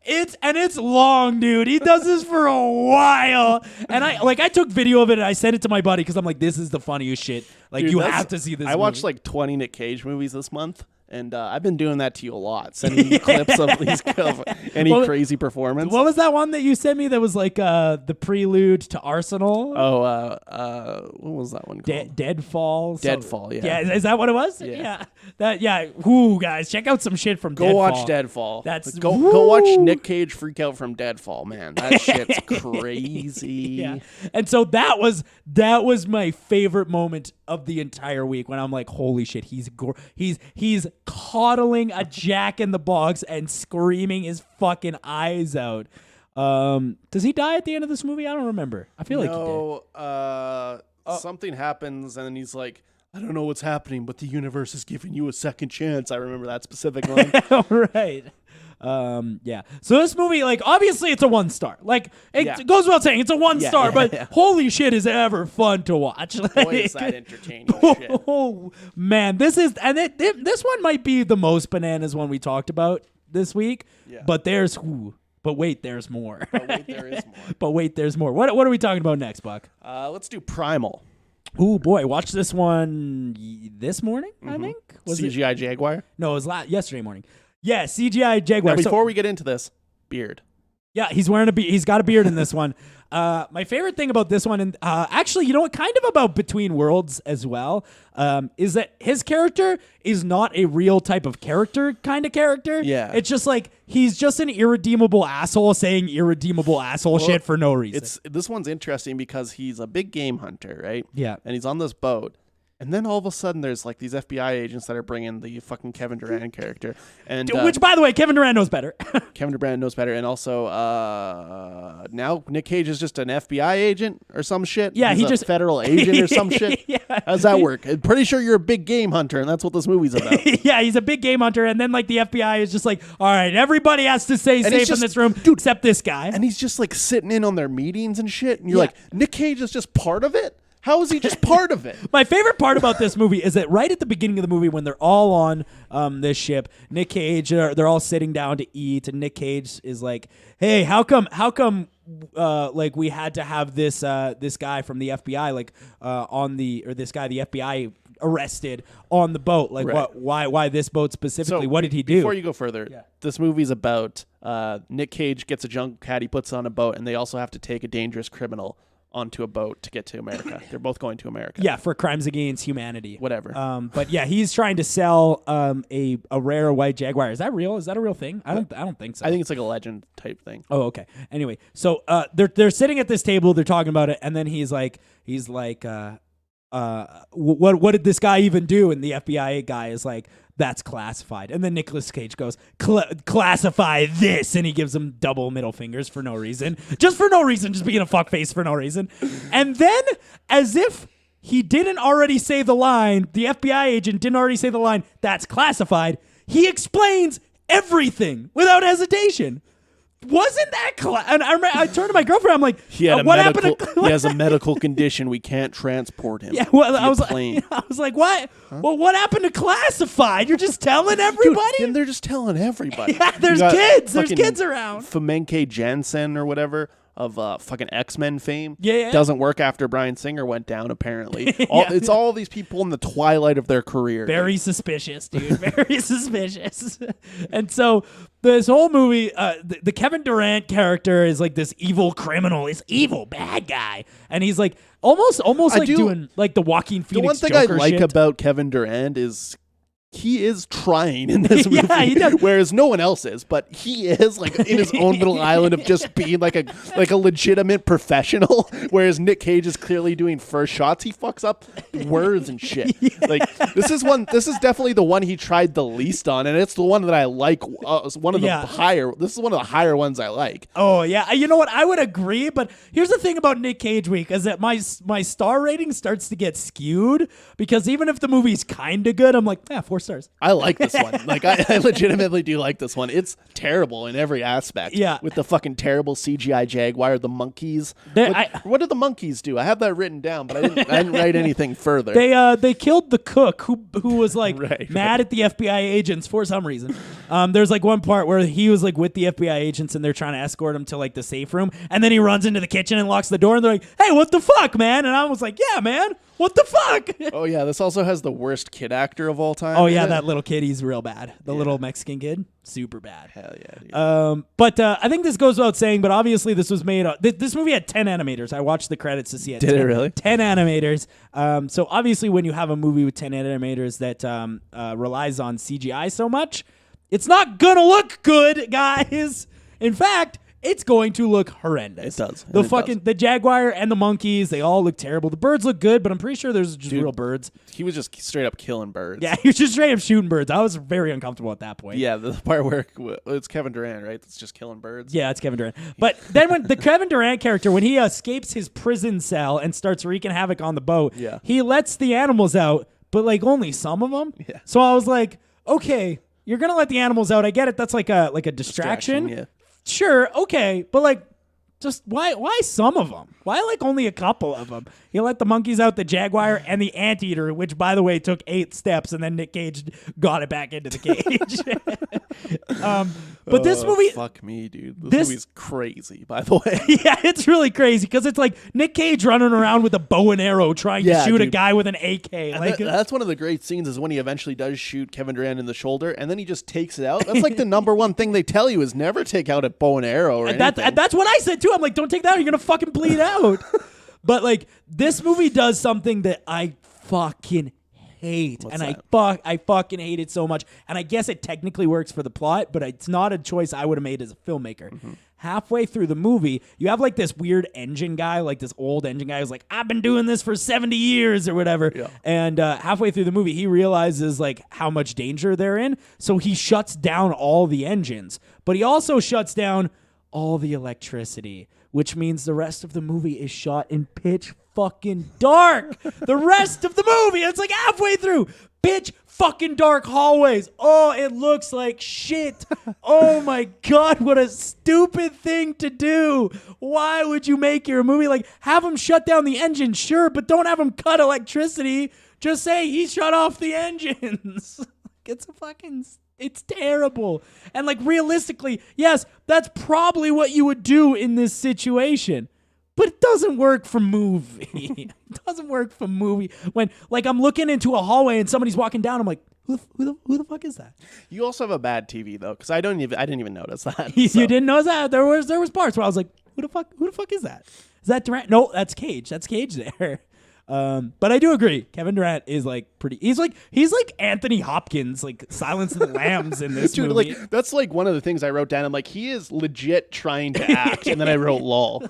It's long, dude. He does this for a while. And I took video of it and I sent it to my buddy because I'm like, this is the funniest shit. Like, dude, you have to see this movie. Watched like 20 Nic Cage movies this month. And I've been doing that to you a lot, sending you clips of these crazy performance. What was that one that you sent me that was like the prelude to Arsenal? Oh, what was that one called? Deadfall. Deadfall, yeah. Yeah, is that what it was? Yeah. Ooh, guys, check out some shit from Deadfall. Go watch Deadfall. Go watch Nic Cage freak out from Deadfall, man. That shit's crazy. Yeah. And so that was my favorite moment of the entire week when I'm like, holy shit, he's coddling a Jack in the Box and screaming his fucking eyes out. Does he die at the end of this movie? I don't remember. I feel like he did. Something happens and then he's like, I don't know what's happening, but the universe is giving you a second chance. I remember that specific line. Right. Yeah. So this movie, like, obviously it's a 1 star. Like, it goes without saying, it's a 1 star, but holy shit, is it ever fun to watch. Like, boy, is that entertaining shit. Oh, man. This one might be the most bananas one we talked about this week, but there's more. But wait, there's more. But wait, there's more. What are we talking about next, Buck? Let's do Primal. Ooh, boy. Watched this one this morning, I think. Was CGI Jaguar? No, it was yesterday morning. Yeah, CGI Jaguar. Now, before we get into this, beard. Yeah, he's wearing he's got a beard in this one. My favorite thing about this one, and actually, you know what, kind of about Between Worlds as well, is that his character is not a real type of character kind of character. Yeah. It's just like, he's just an irredeemable asshole saying irredeemable asshole shit for no reason. This one's interesting because he's a big game hunter, right? Yeah. And he's on this boat. And then all of a sudden, there's like these FBI agents that are bringing the fucking Kevin Durant character, and which, by the way, Kevin Durant knows better. Kevin Durant knows better, and also now Nic Cage is just an FBI agent or some shit. Yeah, he's just federal agent or some shit. Yeah. How's that work? I'm pretty sure you're a big game hunter, and that's what this movie's about. Yeah, he's a big game hunter, and then like the FBI is just like, all right, everybody has to stay safe in this room, except this guy, and he's just like sitting in on their meetings and shit, and you're like, Nic Cage is just part of it. How is he just part of it? My favorite part about this movie is that right at the beginning of the movie, when they're all on this ship, Nic Cage, they're all sitting down to eat, and Nic Cage is like, "Hey, how come like we had to have this guy from the FBI the FBI arrested on the boat? Like, right. Why this boat specifically? So what did he do?" Before you go further, this movie's about Nic Cage gets a junk cat, he puts on a boat, and they also have to take a dangerous criminal onto a boat to get to America. They're both going to America. Yeah, for crimes against humanity. Whatever. But yeah, he's trying to sell a rare white jaguar. Is that real? Is that a real thing? I don't think so. I think it's like a legend type thing. Oh, okay. Anyway, so they're sitting at this table, they're talking about it, and then he's like, what did this guy even do? And the FBI guy is like, that's classified. And then Nicolas Cage goes, classify this. And he gives him double middle fingers for no reason. Just for no reason. Just being a fuckface for no reason. And then, as if he didn't already say the line, the FBI agent didn't already say the line, that's classified, he explains everything without hesitation. Wasn't that and I turned to my girlfriend. I'm like, he had what happened? He has a medical condition. We can't transport him. Yeah, well, via I was plane. like, what? Huh? Well, what happened to classified? You're just telling everybody? Dude, and they're just telling everybody. Yeah, there's kids. There's kids around. Femenke Jansen or whatever of fucking X-Men fame. Yeah. Doesn't work after Bryan Singer went down, apparently. Yeah. It's all these people in the twilight of their career. Very suspicious, dude. Very suspicious. And so this whole movie, the Kevin Durant character is like this evil criminal. He's evil, bad guy. And he's like almost like doing like the Joaquin Phoenix The one thing Joker I like shit. about Kevin Durant is he is trying in this movie, Yeah, he does. whereas no one else is. But he is like in his own little island of just being like a legitimate professional. Whereas Nic Cage is clearly doing first shots. He fucks up words and shit. Yeah. Like this is definitely the one he tried the least on, and it's the one that I like. One of the higher. This is one of the higher ones I like. Oh yeah, you know what? I would agree, but here's the thing about Nic Cage week is that my star rating starts to get skewed because even if the movie's kind of good, I'm like, 4 stars. I like this one. Like I legitimately do like this one. It's terrible in every aspect. Yeah. With the fucking terrible CGI Jaguar, the monkeys. What did the monkeys do? I have that written down, but I didn't write anything further. They killed the cook who was like mad at the FBI agents for some reason. There's like one part where he was like with the FBI agents and they're trying to escort him to like the safe room, and then he runs into the kitchen and locks the door, and they're like, "Hey, what the fuck, man?" And I was like, "Yeah, man, what the fuck?" Oh yeah, this also has the worst kid actor of all time. Oh yeah, that little kid, he's real bad. The little Mexican kid, super bad. Hell yeah, dude. But I think this goes without saying, but obviously this was made this movie had 10 animators. I watched the credits to see it. Did it really? 10 animators. So obviously when you have a movie with 10 animators that relies on CGI so much, it's not gonna look good, guys. In fact, it's going to look horrendous. It does. The Jaguar and the monkeys, they all look terrible. The birds look good, but I'm pretty sure there's just real birds. He was just straight up killing birds. Yeah, he was just straight up shooting birds. I was very uncomfortable at that point. Yeah, the part where it's Kevin Durant, right? That's just killing birds. Yeah, it's Kevin Durant. But then when the Kevin Durant character, when he escapes his prison cell and starts wreaking havoc on the boat, he lets the animals out, but like only some of them. Yeah. So I was like, okay, you're gonna let the animals out. I get it. That's like a distraction. Yeah. Sure, okay, but like, just why some of them? Why like only a couple of them? You let the monkeys out, the Jaguar, and the anteater, which by the way took 8 steps, and then Nic Cage got it back into the cage. But this movie, fuck me, dude. This movie's crazy. By the way, yeah, it's really crazy because it's like Nic Cage running around with a bow and arrow trying to shoot a guy with an AK. Like that's one of the great scenes is when he eventually does shoot Kevin Durant in the shoulder, and then he just takes it out. That's like the number one thing they tell you is never take out a bow and arrow or anything. That's what I said too. I'm like, don't take that out. You're gonna fucking bleed out. But like this movie does something that I fucking hate. What's and that? I fucking hate it so much. And I guess it technically works for the plot, but it's not a choice I would have made as a filmmaker. Mm-hmm. Halfway through the movie, you have like this weird engine guy, like this old engine guy who's like, I've been doing this for 70 years or whatever. Yeah. And halfway through the movie, he realizes like how much danger they're in. So he shuts down all the engines, but he also shuts down all the electricity, which means the rest of the movie is shot in pitch fucking dark. The rest of the movie, it's like halfway through, pitch fucking dark hallways. Oh, it looks like shit. Oh my God, what a stupid thing to do. Why would you make your movie like have them shut down the engine? Sure, but don't have them cut electricity. Just say he shut off the engines. It's terrible. And like realistically, yes, that's probably what you would do in this situation. But it doesn't work for movie. It doesn't work for movie. When like I'm looking into a hallway and somebody's walking down, I'm like, who the fuck is that? You also have a bad TV though, because I didn't even notice that. You didn't notice that? There was parts where I was like, who the fuck is that? Is that Durant? No, that's Cage. That's Cage there. But I do agree. Kevin Durant is like pretty. He's like Anthony Hopkins, like Silence of the Lambs in this Dude, movie. Like that's like one of the things I wrote down. I'm like, he is legit trying to act, and then I wrote lol.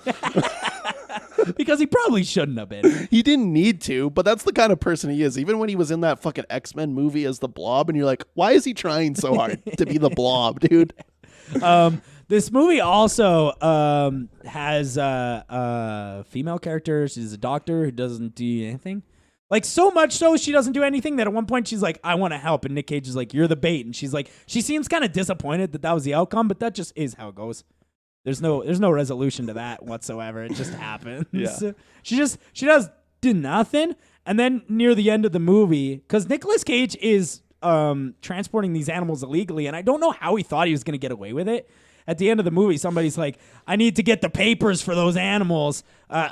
because he probably shouldn't have been. He didn't need to, but that's the kind of person he is. Even when he was in that fucking X-Men movie as the Blob, and you're like, why is he trying so hard to be the Blob, dude? This movie also has female character. She's a doctor who doesn't do anything. Like, so much so she doesn't do anything that at one point she's like, I want to help. And Nic Cage is like, you're the bait. And she's like, she seems kind of disappointed that was the outcome, but that just is how it goes. There's no resolution to that whatsoever. It just happens. Yeah. She does do nothing. And then near the end of the movie, because Nicolas Cage is transporting these animals illegally, and I don't know how he thought he was going to get away with it. At the end of the movie, somebody's like, I need to get the papers for those animals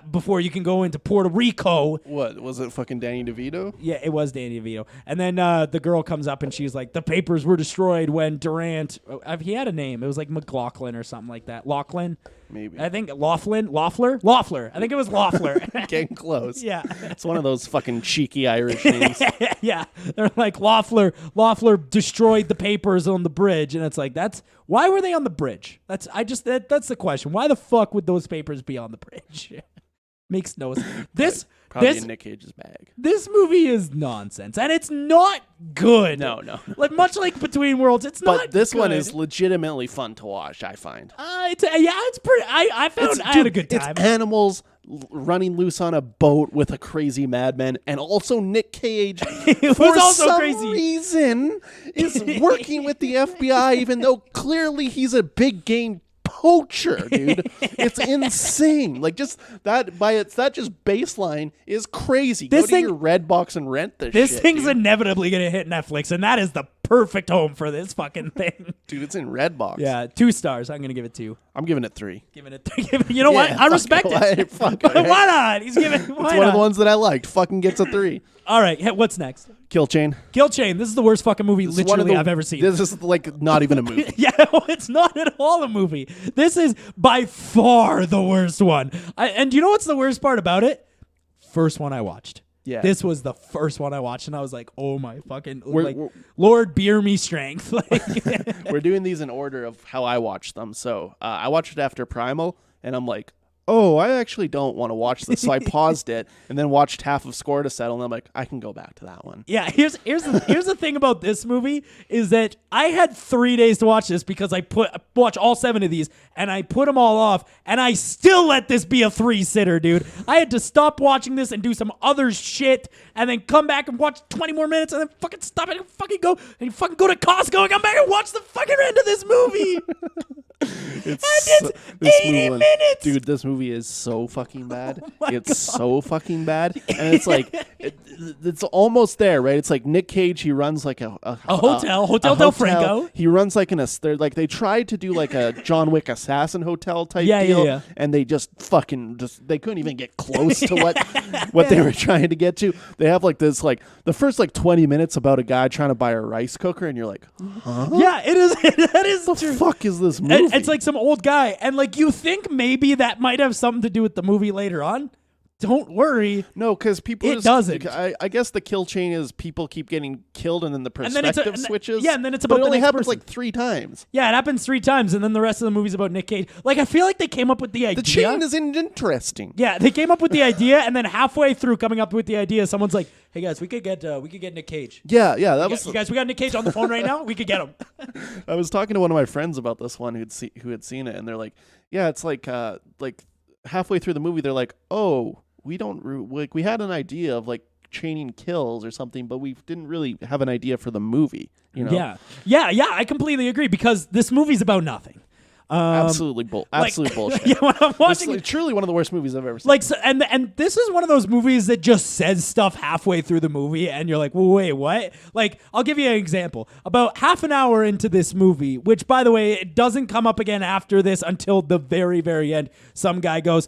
before you can go into Puerto Rico. What, was it fucking Danny DeVito? Yeah, it was Danny DeVito. And then the girl comes up and she's like, the papers were destroyed when Durant, he had a name. It was like McLaughlin or something like that. Laughlin? Maybe. I think Loeffler. I think it was Loeffler. Getting close. Yeah. It's one of those fucking cheeky Irish names. Yeah. They're like, Loeffler destroyed the papers on the bridge. And it's like, why were they on the bridge? That's the question. Why the fuck would those papers be on the bridge? Makes no sense. Probably in Nic Cage's bag. This movie is nonsense, and it's not good. No. Like, much like Between Worlds, it's not. But this good. one is legitimately fun to watch, I find. It's pretty. I had a good time. It's animals running loose on a boat with a crazy madman, and also Nic Cage for some reason is working with the FBI, even though clearly he's a big game poacher, dude. It's insane. Like, just that just baseline is crazy. Go to your Redbox and rent this shit. This thing's dude. Inevitably gonna hit Netflix, and that is the perfect home for this fucking thing. Dude, it's in Redbox. Yeah, 2 stars. I'm gonna give it 2. I'm giving it 3. Giving it 3. You know what? I respect it. Fuck But it. why not? He's giving. It's one of the ones that I liked. Fucking gets a 3. All right. What's next? Kill Chain. Kill Chain. This is the worst fucking movie This is one of literally I've ever seen. This is like not even a movie. Yeah, it's not at all a movie. This is by far the worst one. And you know what's the worst part about it? First one I watched. Yeah. This was the first one I watched, and I was like, oh my fucking, We're- Lord, beer me strength. Like, We're doing these in order of how I watched them. So I watched it after Primal, and I'm like, oh, I actually don't want to watch this. So I paused it and then watched half of Score to Settle, and I'm like, I can go back to that one. yeah, here's the thing about this movie is that I had 3 days to watch this because I watch all 7 of these, and I put them all off, and I still let this be a 3-sitter, dude. I had to stop watching this and do some other shit, and then come back and watch 20 more minutes, and then fucking stop it and fucking go to Costco and come back and watch the fucking end of this movie. It's 80 minutes. Dude, this movie is so fucking bad. my It's so fucking bad. And it's like, it's almost there, right? It's like Nic Cage, he runs like a Hotel Del Franco. He runs like they tried to do like a John Wick assassin hotel type Yeah, deal. yeah. And they just they couldn't even get close to what they were trying to get to. They have like this, like the first like 20 minutes about a guy trying to buy a rice cooker, and you're like, huh? Yeah, it is. That is What true. the fuck is this movie? It's like some old guy, and like you think maybe that might have something to do with the movie later on. Don't worry. No, because people It doesn't. I guess the kill chain is people keep getting killed, and then the And then it's perspective switches. yeah, and then it's But about it the only next happens person. like 3 times. Yeah, it happens 3 times, and then the rest of the movie's about Nic Cage. Like, I feel like they came up with the idea. The chain isn't interesting. Yeah, they came up with the idea, and then halfway through coming up with the idea, someone's like, "Hey guys, we could get Nic Cage. Yeah, that was. You guys, we got Nic Cage on the phone right now. We could get him." I was talking to one of my friends about this one who had seen it, and they're like, "Yeah, it's like halfway through the movie, they're like, oh, we had an idea of like chaining kills or something, but we didn't really have an idea for the movie." You know? Yeah. I completely agree because this movie's about nothing. Absolute bullshit. Yeah, when I'm watching It's truly one of the worst movies I've ever seen. like, so, and this is one of those movies that just says stuff halfway through the movie, and you're like, well, wait, what? Like, I'll give you an example. About half an hour into this movie, which, by the way, it doesn't come up again after this until the very, very end, some guy goes,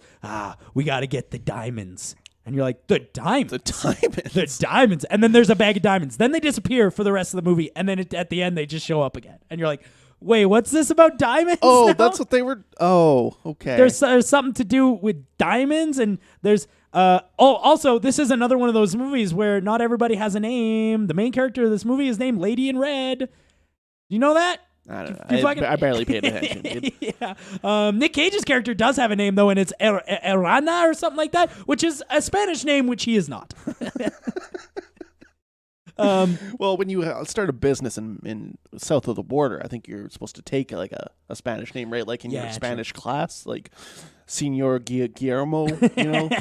we got to get the diamonds. And you're like, the diamonds? The diamonds. And then there's a bag of diamonds. Then they disappear for the rest of the movie, and then at the end, they just show up again. And you're like, wait, what's this about diamonds? Oh, now? that's what they were. Oh, okay. There's something to do with diamonds, and there's also this is another one of those movies where not everybody has a name. The main character of this movie is named Lady in Red. You know that? I don't know. You fucking- I barely paid attention. Dude. Yeah. Nic Cage's character does have a name though, and it's Erana or something like that, which is a Spanish name, which he is not. Well, when you start a business in south of the border, I think you're supposed to take like a Spanish name, right? Like in your Yeah, Spanish class, like Senor Guillermo, do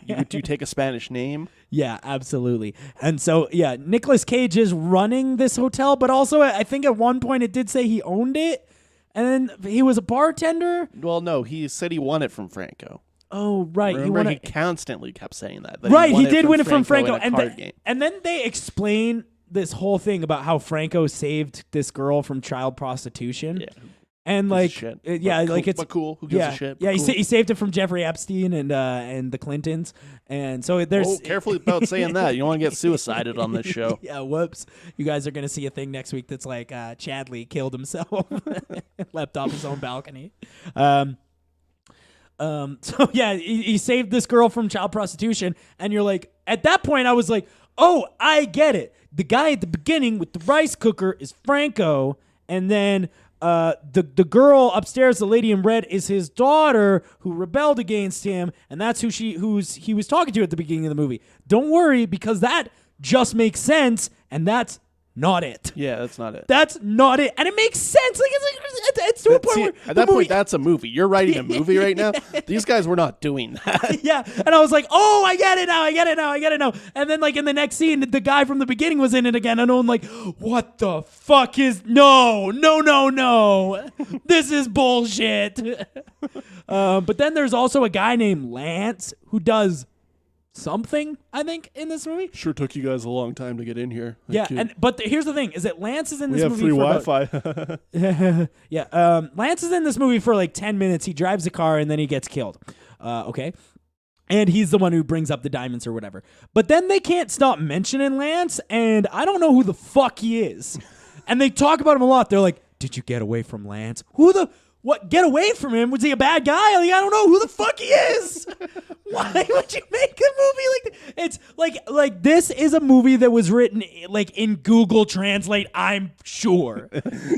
you take a Spanish name? Yeah, absolutely. And so, yeah, Nicolas Cage is running this hotel, but also I think at one point it did say he owned it, and then he was a bartender. Well, no, he said he won it from Franco. Oh, right. Remember, he constantly kept saying that. Right, won he did win it from Franco Franco. in a card game. And then they explain this whole thing about how Franco saved this girl from child prostitution. Yeah. And Gives a like, shit. yeah, But like cool, it's but cool. Who gives yeah, a shit? Yeah, But cool. he saved it from Jeffrey Epstein and the Clintons, and so there's. Oh, careful about saying that. You don't want to get suicided on this show. Yeah, whoops! You guys are gonna see a thing next week that's like Chadley killed himself, leapt off his own balcony. So yeah, he saved this girl from child prostitution, and you're like, at that point, I was like, oh, I get it. The guy at the beginning with the rice cooker is Franco, and then the girl upstairs, the lady in red, is his daughter who rebelled against him, and that's who he was talking to at the beginning of the movie. Don't worry, because that just makes sense, and that's not it. Yeah, that's not it. That's not it, and it makes sense. Like it's to a point See, where at the that movie, point, that's a movie. You're writing a movie right now. These guys were not doing that. yeah, and I was like, oh, I get it now. And then like in the next scene, the guy from the beginning was in it again, and I'm like, what the fuck is no, this is bullshit. But then there's also a guy named Lance who does something, I think, in this movie. Sure took you guys a long time to get in here. Yeah, but here's the thing: is that Lance is in this we have movie free for Wi-Fi. yeah, Lance is in this movie for like 10 minutes. He drives a car and then he gets killed. Okay. And he's the one who brings up the diamonds or whatever. But then they can't stop mentioning Lance, and I don't know who the fuck he is. And they talk about him a lot. They're like, did you get away from Lance? What? Get away from him? Was he a bad guy? Like, I don't know who the fuck he is. Why would you make a movie like that? It's like this is a movie that was written like in Google Translate, I'm sure.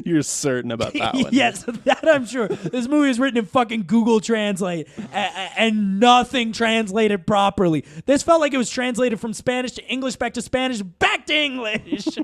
You're certain about that one? Yes, that I'm sure. This movie is written in fucking Google Translate and nothing translated properly. This felt like it was translated from Spanish to English, back to Spanish, back to English.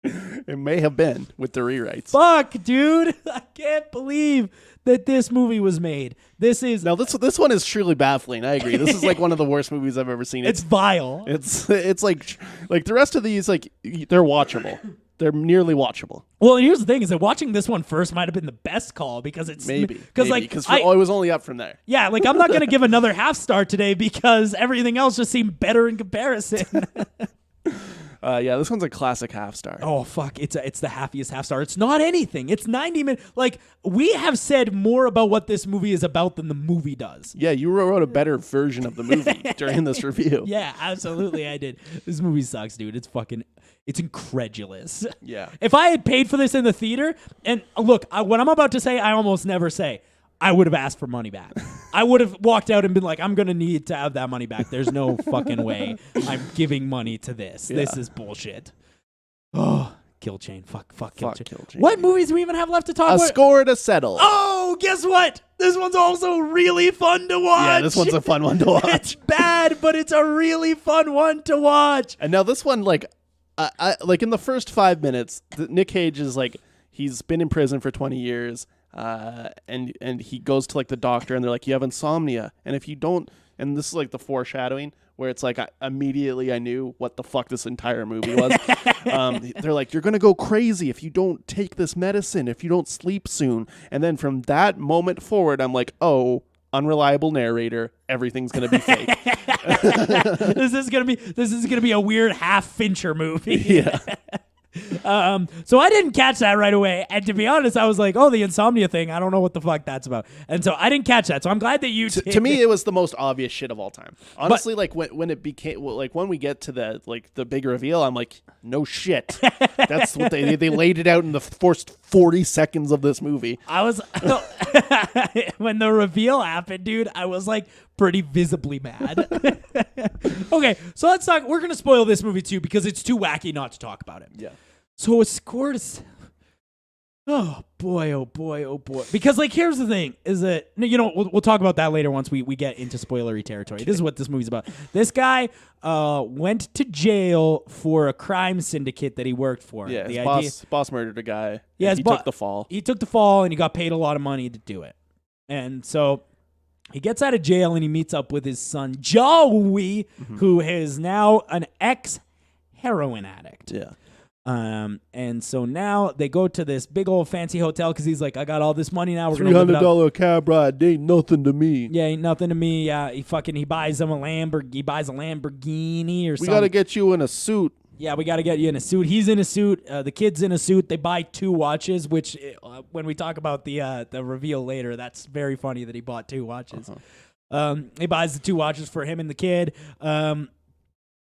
It may have been with the rewrites. Fuck, dude. I can't believe that this movie was made. This This one is truly baffling. I agree. This is like one of the worst movies I've ever seen. it's vile. It's like the rest of these, like, they're watchable. They're nearly watchable. Well, here's the thing: is that watching this one first might have been the best call because it's Because it was only up from there. yeah, like I'm not gonna give another half star today because everything else just seemed better in comparison. Yeah, this one's a classic half star. Oh fuck! It's the happiest half star. It's not anything. It's 90 minutes. Like we have said more about what this movie is about than the movie does. Yeah, you wrote a better version of the movie during this review. Yeah, absolutely, I did. This movie sucks, dude. It's incredulous. Yeah. If I had paid for this in the theater, and look, what I'm about to say, I almost never say. I would have asked for money back. I would have walked out and been like, I'm going to need to have that money back. There's no fucking way I'm giving money to this. Yeah. This is bullshit. Oh, Kill Chain. Fuck Kill Chain. Kill Chain. What movies do we even have left to talk A about? score to settle. Oh, guess what? This one's also really fun to watch. Yeah, this one's a fun one to watch. It's bad, but it's a really fun one to watch. And now this one, like in the first 5 minutes, Nic Cage is like, he's been in prison for 20 years. And he goes to like the doctor and they're like, you have insomnia. And if you don't, and this is like the foreshadowing where it's like, immediately I knew what the fuck this entire movie was. They're like, you're going to go crazy if you don't take this medicine, if you don't sleep soon. And then from that moment forward, I'm like, oh, unreliable narrator. Everything's going to be fake. This is going to be a weird half Fincher movie. Yeah. So I didn't catch that right away, and to be honest, I was like, "Oh, the insomnia thing. I don't know what the fuck that's about." And so I didn't catch that. So I'm glad that you. To me, it was the most obvious shit of all time. Honestly, like when it became like when we get to the big reveal, I'm like, no shit. That's what they laid it out in the first 40 seconds of this movie. I was when the reveal happened, dude. I was like pretty visibly mad. Okay, so let's talk. We're gonna spoil this movie too because it's too wacky not to talk about it. Yeah. So a score to Oh boy, oh boy, oh boy. Because like here's the thing, is that we'll talk about that later once we get into spoilery territory. This is what this movie's about. This guy went to jail for a crime syndicate that he worked for. Yeah, the his boss murdered a guy. Yeah, he took the fall. He took the fall and he got paid a lot of money to do it. And so he gets out of jail and he meets up with his son Joey, who is now an ex-heroin addict. Yeah. And so now they go to this big old fancy hotel because he's like, I got all this money now. We're gonna live it up. $300 cab ride ain't nothing to me. Yeah, ain't nothing to me. Yeah, he buys them a Lamborghini. He buys a Lamborghini or something. We got to get you in a suit. Yeah, we got to get you in a suit. He's in a suit. The kid's in a suit. They buy 2 watches, which when we talk about the reveal later, that's very funny that he bought 2 watches. He buys the 2 watches for him and the kid.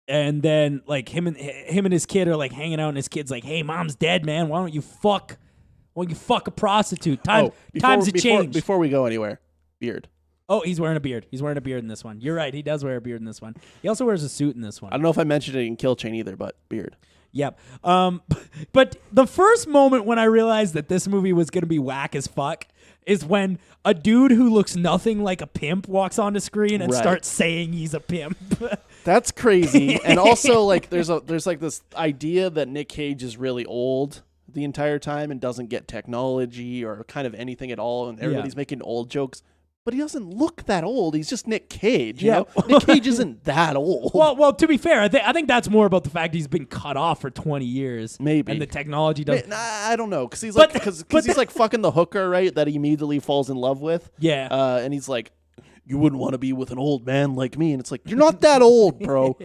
And then like him and his kid are like hanging out, and his kid's like, "Hey, mom's dead, man. Why don't you fuck a prostitute? Times have changed." Before we go anywhere, beard. Oh, he's wearing a beard. He's wearing a beard in this one. You're right. He does wear a beard in this one. He also wears a suit in this one. I don't know if I mentioned it in Kill Chain either, but beard. Yep. But the first moment when I realized that this movie was gonna be whack as fuck is when a dude who looks nothing like a pimp walks onto screen and starts saying he's a pimp. That's crazy. And also, like, there's like this idea that Nic Cage is really old the entire time and doesn't get technology or kind of anything at all, and everybody's making old jokes. But he doesn't look that old. He's just Nic Cage. You know? Nic Cage isn't that old. Well, to be fair, I think that's more about the fact he's been cut off for 20 years. Maybe. And the technology doesn't. I don't know, because he's like, because he's like fucking the hooker, right? That he immediately falls in love with. Yeah. And he's like, you wouldn't want to be with an old man like me, and it's like, you're not that old, bro.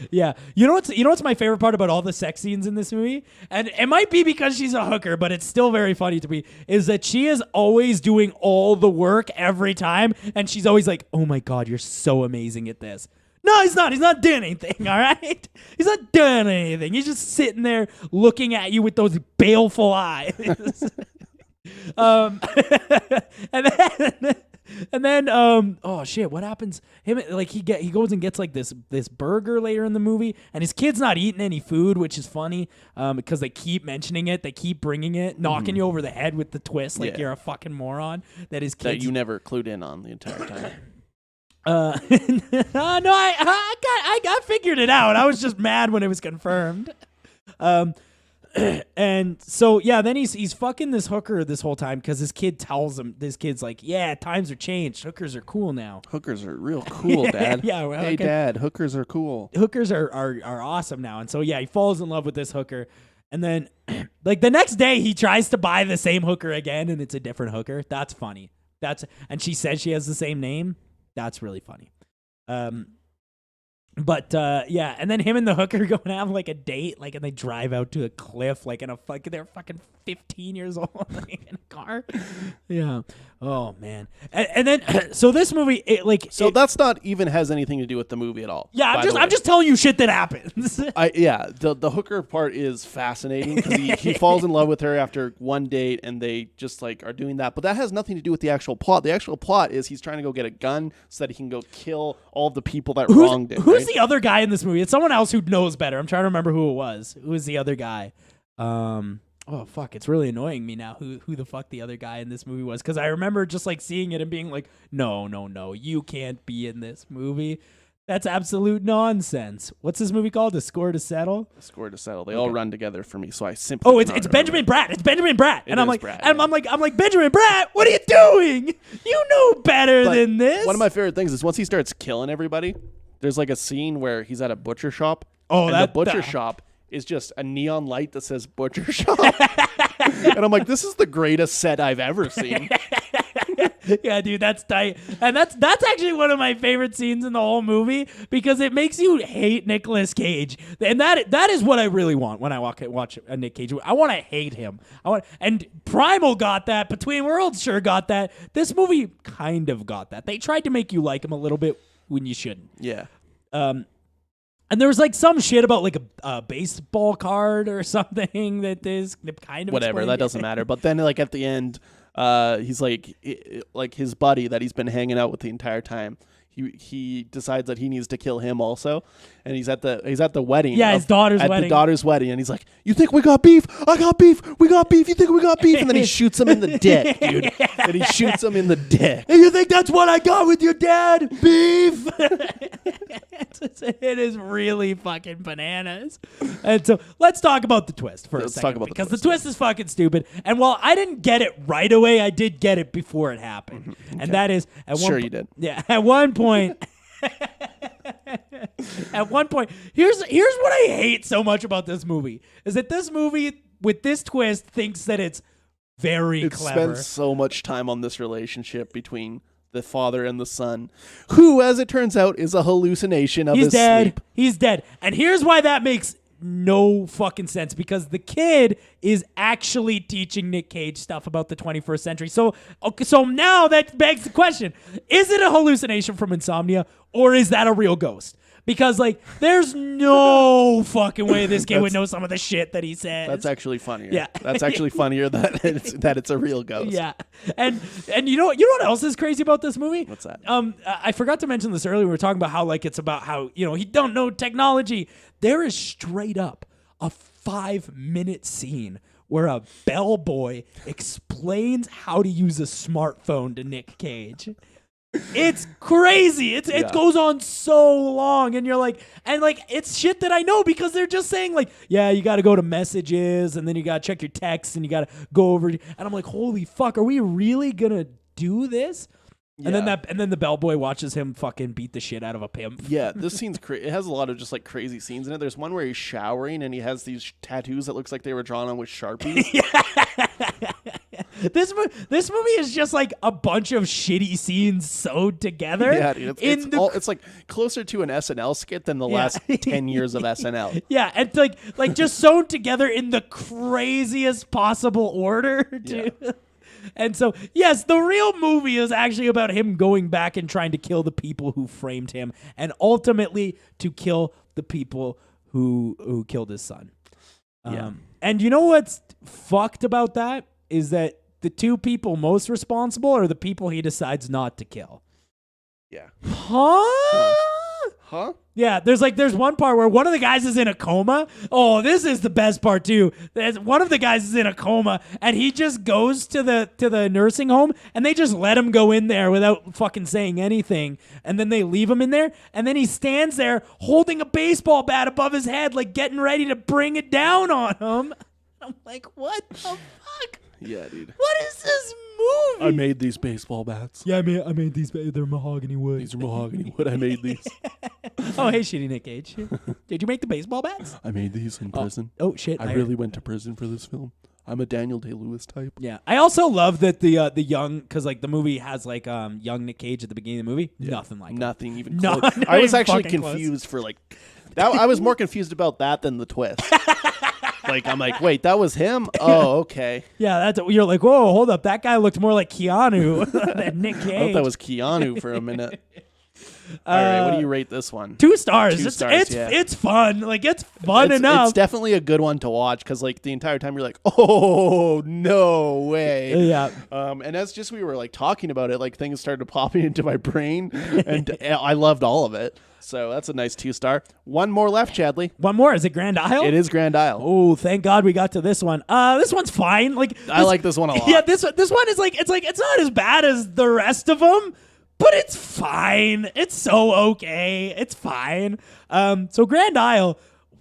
Yeah. You know what's my favorite part about all the sex scenes in this movie? And it might be because she's a hooker, but it's still very funny to me, is that she is always doing all the work every time, and she's always like, "Oh my God, you're so amazing at this." No, he's not. He's not doing anything, all right? He's not doing anything. He's just sitting there looking at you with those baleful eyes. And then, oh shit, what happens? He goes and gets like this burger later in the movie, and his kid's not eating any food, which is funny, because they keep mentioning it, they keep bringing it, knocking you over the head with the twist, like you're a fucking moron. That his kid that you never clued in on the entire time. No, I figured it out. I was just mad when it was confirmed. And so then he's fucking this hooker this whole time because his kid tells him, this kid's like, yeah, times are changed. Hookers are cool now. Hookers are real cool, Dad. Yeah. Well, hey, Dad, hookers are cool. Hookers are awesome now. And so he falls in love with this hooker. And then like the next day he tries to buy the same hooker again, and it's a different hooker. That's funny. And she says she has the same name. That's really funny. But and then him and the hooker go and have like a date, like, and they drive out to a cliff, like they're fucking 15 years old, like, in a car. Yeah. Oh man. And then so this movie, that's not even has anything to do with the movie at all. Yeah, I'm just telling you shit that happens. The hooker part is fascinating because he falls in love with her after one date, and they just like are doing that. But that has nothing to do with the actual plot. The actual plot is he's trying to go get a gun so that he can go kill all the people that wronged him. Who's the other guy in this movie? It's someone else who knows better. I'm trying to remember who it was. Who is the other guy? Oh fuck, it's really annoying me now who the fuck the other guy in this movie was, because I remember just like seeing it and being like, no, you can't be in this movie. That's absolute nonsense. What's this movie called? A Score to Settle? A Score to Settle. They all run together for me, so I simply it's Benjamin Bratt. It's Benjamin Bratt. And I'm like, Bratt, I'm like, Benjamin Bratt, what are you doing? You know better than this. One of my favorite things is once he starts killing everybody, there's like a scene where he's at a butcher shop. Oh, the butcher shop is just a neon light that says butcher shop. And I'm like, this is the greatest set I've ever seen. Yeah, dude, that's tight. And that's actually one of my favorite scenes in the whole movie, because it makes you hate Nicolas Cage. And that is what I really want when I watch a Nic Cage. I want to hate him. And Primal got that. Between Worlds sure got that. This movie kind of got that. They tried to make you like him a little bit when you shouldn't. Yeah. And there was like some shit about like a baseball card or something that is kind of whatever. explained. That doesn't matter. But then like at the end, he's like his buddy that he's been hanging out with the entire time. he decides that he needs to kill him also, and he's at the wedding. Yeah, his daughter's at wedding. the daughter's wedding, and he's like, "You think we got beef? I got beef. We got beef. You think we got beef?" And then he shoots him in the dick, dude. And he shoots him in the dick. And you think that's what I got with your dad? Beef. It is really fucking bananas. And so let's talk about the twist for a second. Talk about because the twist is fucking stupid. And while I didn't get it right away, I did get it before it happened. Okay. And that is you did. Yeah, at one point. At one point, here's what I hate so much about this movie is that this movie with this twist thinks that it's very clever. Spends so much time on this relationship between the father and the son, who, as it turns out, is a hallucination of his sleep. He's dead. And here's why that makes no fucking sense, because the kid is actually teaching Nic Cage stuff about the 21st century. So now that begs the question, is it a hallucination from insomnia or is that a real ghost? Because, like, there's no fucking way this kid would know some of the shit that he says. That's actually funnier. Yeah. That's actually funnier that it's a real ghost. Yeah. And you know what else is crazy about this movie? What's that? I forgot to mention this earlier. We were talking about how, like, it's about how, he don't know technology. There is straight up a 5-minute scene where a bellboy explains how to use a smartphone to Nic Cage. It's crazy. It goes on so long, and you're like, it's shit that I know because they're just saying, like, yeah, you got to go to messages, and then you got to check your texts, and you got to go over, and I'm like, holy fuck, are we really gonna do this? Yeah. And then the bellboy watches him fucking beat the shit out of a pimp. Yeah, this scene's it has a lot of just like crazy scenes in it. There's one where he's showering and he has these tattoos that looks like they were drawn on with Sharpies. This movie is just like a bunch of shitty scenes sewed together. Yeah, dude, it's like closer to an SNL skit than the last 10 years of SNL. Yeah, and like just sewn together in the craziest possible order, dude. Yeah. And so, yes, the real movie is actually about him going back and trying to kill the people who framed him, and ultimately to kill the people who killed his son. And you know what's fucked about that is that the two people most responsible are the people he decides not to kill. Yeah. Huh? Yeah, there's one part where one of the guys is in a coma. Oh, this is the best part too. One of the guys is in a coma, and he just goes to the nursing home, and they just let him go in there without fucking saying anything, and then they leave him in there, and then he stands there holding a baseball bat above his head, like getting ready to bring it down on him. I'm like, what the fuck? Yeah, dude. What is this movie? I made these baseball bats. Yeah, I made these. They're mahogany wood. These are mahogany wood. I made these. Oh, hey, shitty Nic Cage. Did you make the baseball bats? I made these in prison. Oh shit! I really went to prison for this film. I'm a Daniel Day-Lewis type. Yeah, I also love that the young, because like the movie has like young Nic Cage at the beginning of the movie. Yeah. Nothing like nothing him. even close. I was actually confused for like that. I was more confused about that than the twist. Like, I'm like, wait, that was him? Oh, okay. Yeah, you're like, whoa, hold up. That guy looked more like Keanu than Nic Cage. I thought that was Keanu for a minute. All right, what do you rate this one? 2 stars. 2 stars, it's fun. Like, it's fun enough. It's definitely a good one to watch because, like, the entire time you're like, oh, no way. Yeah. And as just we were, like, talking about it, like, things started popping into my brain, and I loved all of it. So that's a nice 2-star. One more left, Chadley. One more. Is it Grand Isle? It is Grand Isle. Oh, thank God we got to this one. This one's fine. Like, I like this one a lot. Yeah, this one is like it's not as bad as the rest of them, but it's fine. It's so okay. It's fine. So Grand Isle.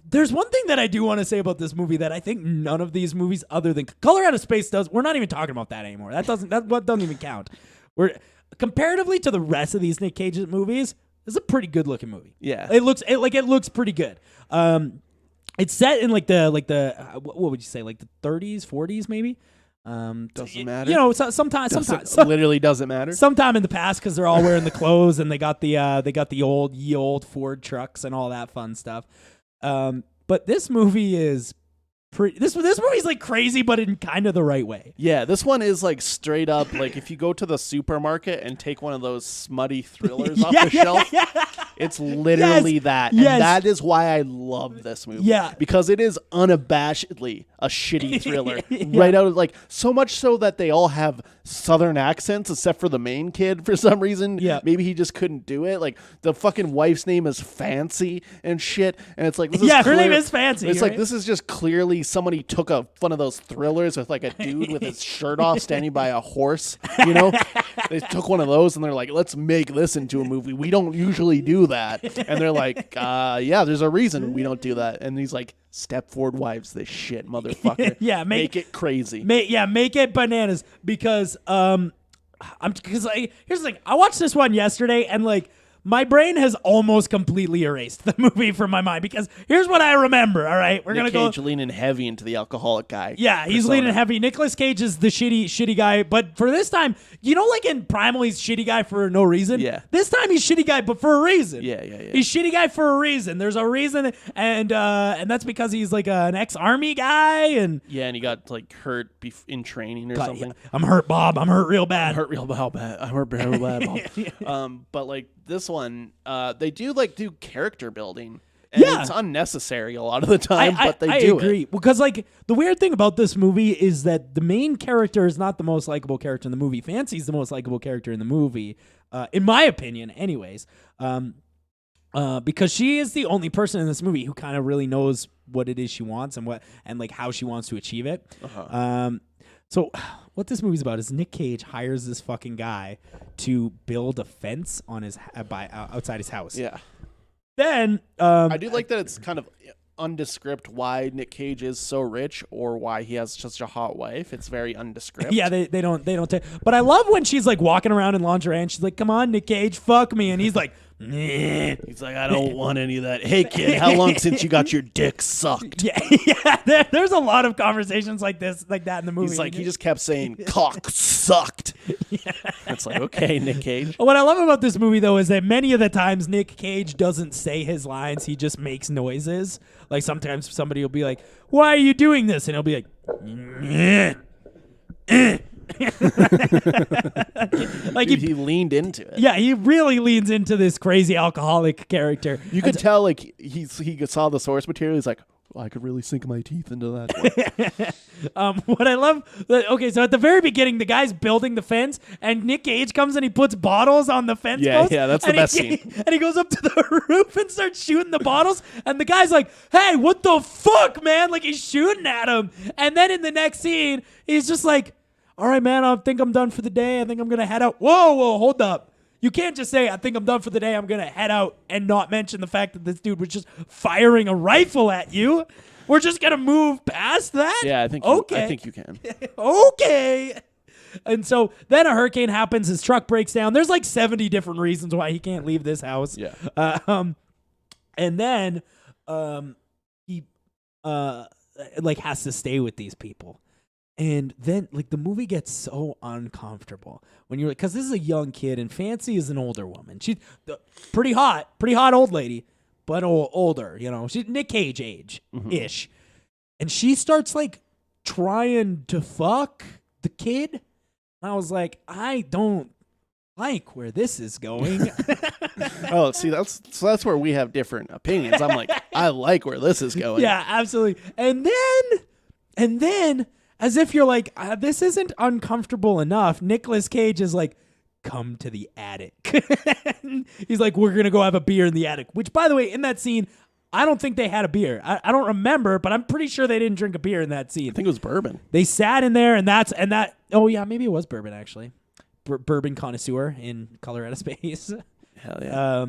There's one thing that I do want to say about this movie that I think none of these movies, other than Color Out of Space, does. We're not even talking about that anymore. That doesn't even count. We're comparatively to the rest of these Nic Cage movies. It's a pretty good looking movie. Yeah, it looks pretty good. It's set in like the what would you say, like the 30s, 40s maybe. Doesn't matter. You know, sometimes literally doesn't matter. Sometime in the past because they're all wearing the clothes and they got the old Ford trucks and all that fun stuff. But this movie is. This movie's like crazy, but in kind of the right way. Yeah, this one is like straight up like if you go to the supermarket and take one of those smutty thrillers off the shelf It's literally Yes. that. Yes. And that is why I love this movie. Yeah. Because it is unabashedly a shitty thriller. Right out of like so much so that they all have southern accents except for the main kid for some reason. Yeah. Maybe he just couldn't do it. Like the fucking wife's name is Fancy and shit. And it's like this Yeah, is her name clear- is Fancy, It's right? like this is just clearly somebody took one of those thrillers with like a dude with his shirt off standing by a horse, you know? They took one of those and they're like, let's make this into a movie. We don't usually do that. And they're like, yeah, there's a reason we don't do that. And he's like, Stepford Wives, this shit, motherfucker. Yeah, make it crazy. Make it bananas because here's the thing. I watched this one yesterday and like my brain has almost completely erased the movie from my mind because here's what I remember. All right, we're Nic gonna Cage leaning heavy into the alcoholic guy. Yeah, he's persona. leaning heavy. Nicolas Cage is the shitty guy, but for this time, you know, like in Primal, he's shitty guy for no reason. Yeah. This time he's shitty guy, but for a reason. Yeah. He's shitty guy for a reason. There's a reason, and that's because he's like an ex-army guy, and Yeah, and he got like hurt in training or something. I'm hurt, Bob. I'm hurt real bad. I hurt real bad. I hurt real bad. But like this one, they do character building. And Yeah. it's unnecessary a lot of the time, but they I do agree. it. Because like the weird thing about this movie is that the main character is not the most likable character in the movie. Fancy's the most likable character in the movie, in my opinion, anyways. Because she is the only person in this movie who kind of really knows what it is she wants and like how she wants to achieve it. So what this movie's about is Nic Cage hires this fucking guy to build a fence on his outside his house. Yeah. Then I do like that it's kind of undescript why Nic Cage is so rich or why he has such a hot wife. It's very undescript. Yeah, they don't take. But I love when she's like walking around in lingerie and she's like, "Come on, Nic Cage, fuck me," and he's like, "Nah." He's like, I don't want any of that. Hey, kid, how long since you got your dick sucked? Yeah. There's a lot of conversations like that in the movie. He's like, he just kept saying, cock sucked. It's like, okay, Nic Cage. What I love about this movie though is that many of the times Nic Cage doesn't say his lines; he just makes noises. Like sometimes somebody will be like, "Why are you doing this?" and he'll be like, like He leaned into it. yeah, he really leans into this crazy alcoholic character. You could tell, like, he saw the source material. He's like, well, I could really sink my teeth into that one. What I love, okay, so at the very beginning, the guy's building the fence, and Nic Cage comes and he puts bottles on the fence posts. Yeah, that's the and best he, scene. And he goes up to the roof and starts shooting the bottles, and the guy's like, "Hey, what the fuck, man?" Like he's shooting at him, and then in the next scene, he's just like, "All right, man, I think I'm done for the day. I think I'm gonna head out." Whoa, hold up. You can't just say, "I think I'm done for the day. I'm going to head out," and not mention the fact that this dude was just firing a rifle at you. We're just going to move past that? Yeah, I think you can. Okay. And so then a hurricane happens. His truck breaks down. There's like 70 different reasons why he can't leave this house. Yeah. And then he like has to stay with these people. And then, like, the movie gets so uncomfortable when you're like, because this is a young kid and Fancy is an older woman. She's pretty hot old lady, but older, you know. She's Nic Cage age-ish. And she starts, like, trying to fuck the kid. And I was like, I don't like where this is going. Oh, see, that's where we have different opinions. I'm like, I like where this is going. Yeah, absolutely. And then, as if you're like, this isn't uncomfortable enough, Nicolas Cage is like, "Come to the attic." He's like, "We're going to go have a beer in the attic." Which, by the way, in that scene, I don't think they had a beer. I don't remember, but I'm pretty sure they didn't drink a beer in that scene. I think it was bourbon. They sat in there, and that. Oh, yeah, maybe it was bourbon, actually. Bourbon connoisseur in Color Out of Space. Hell yeah.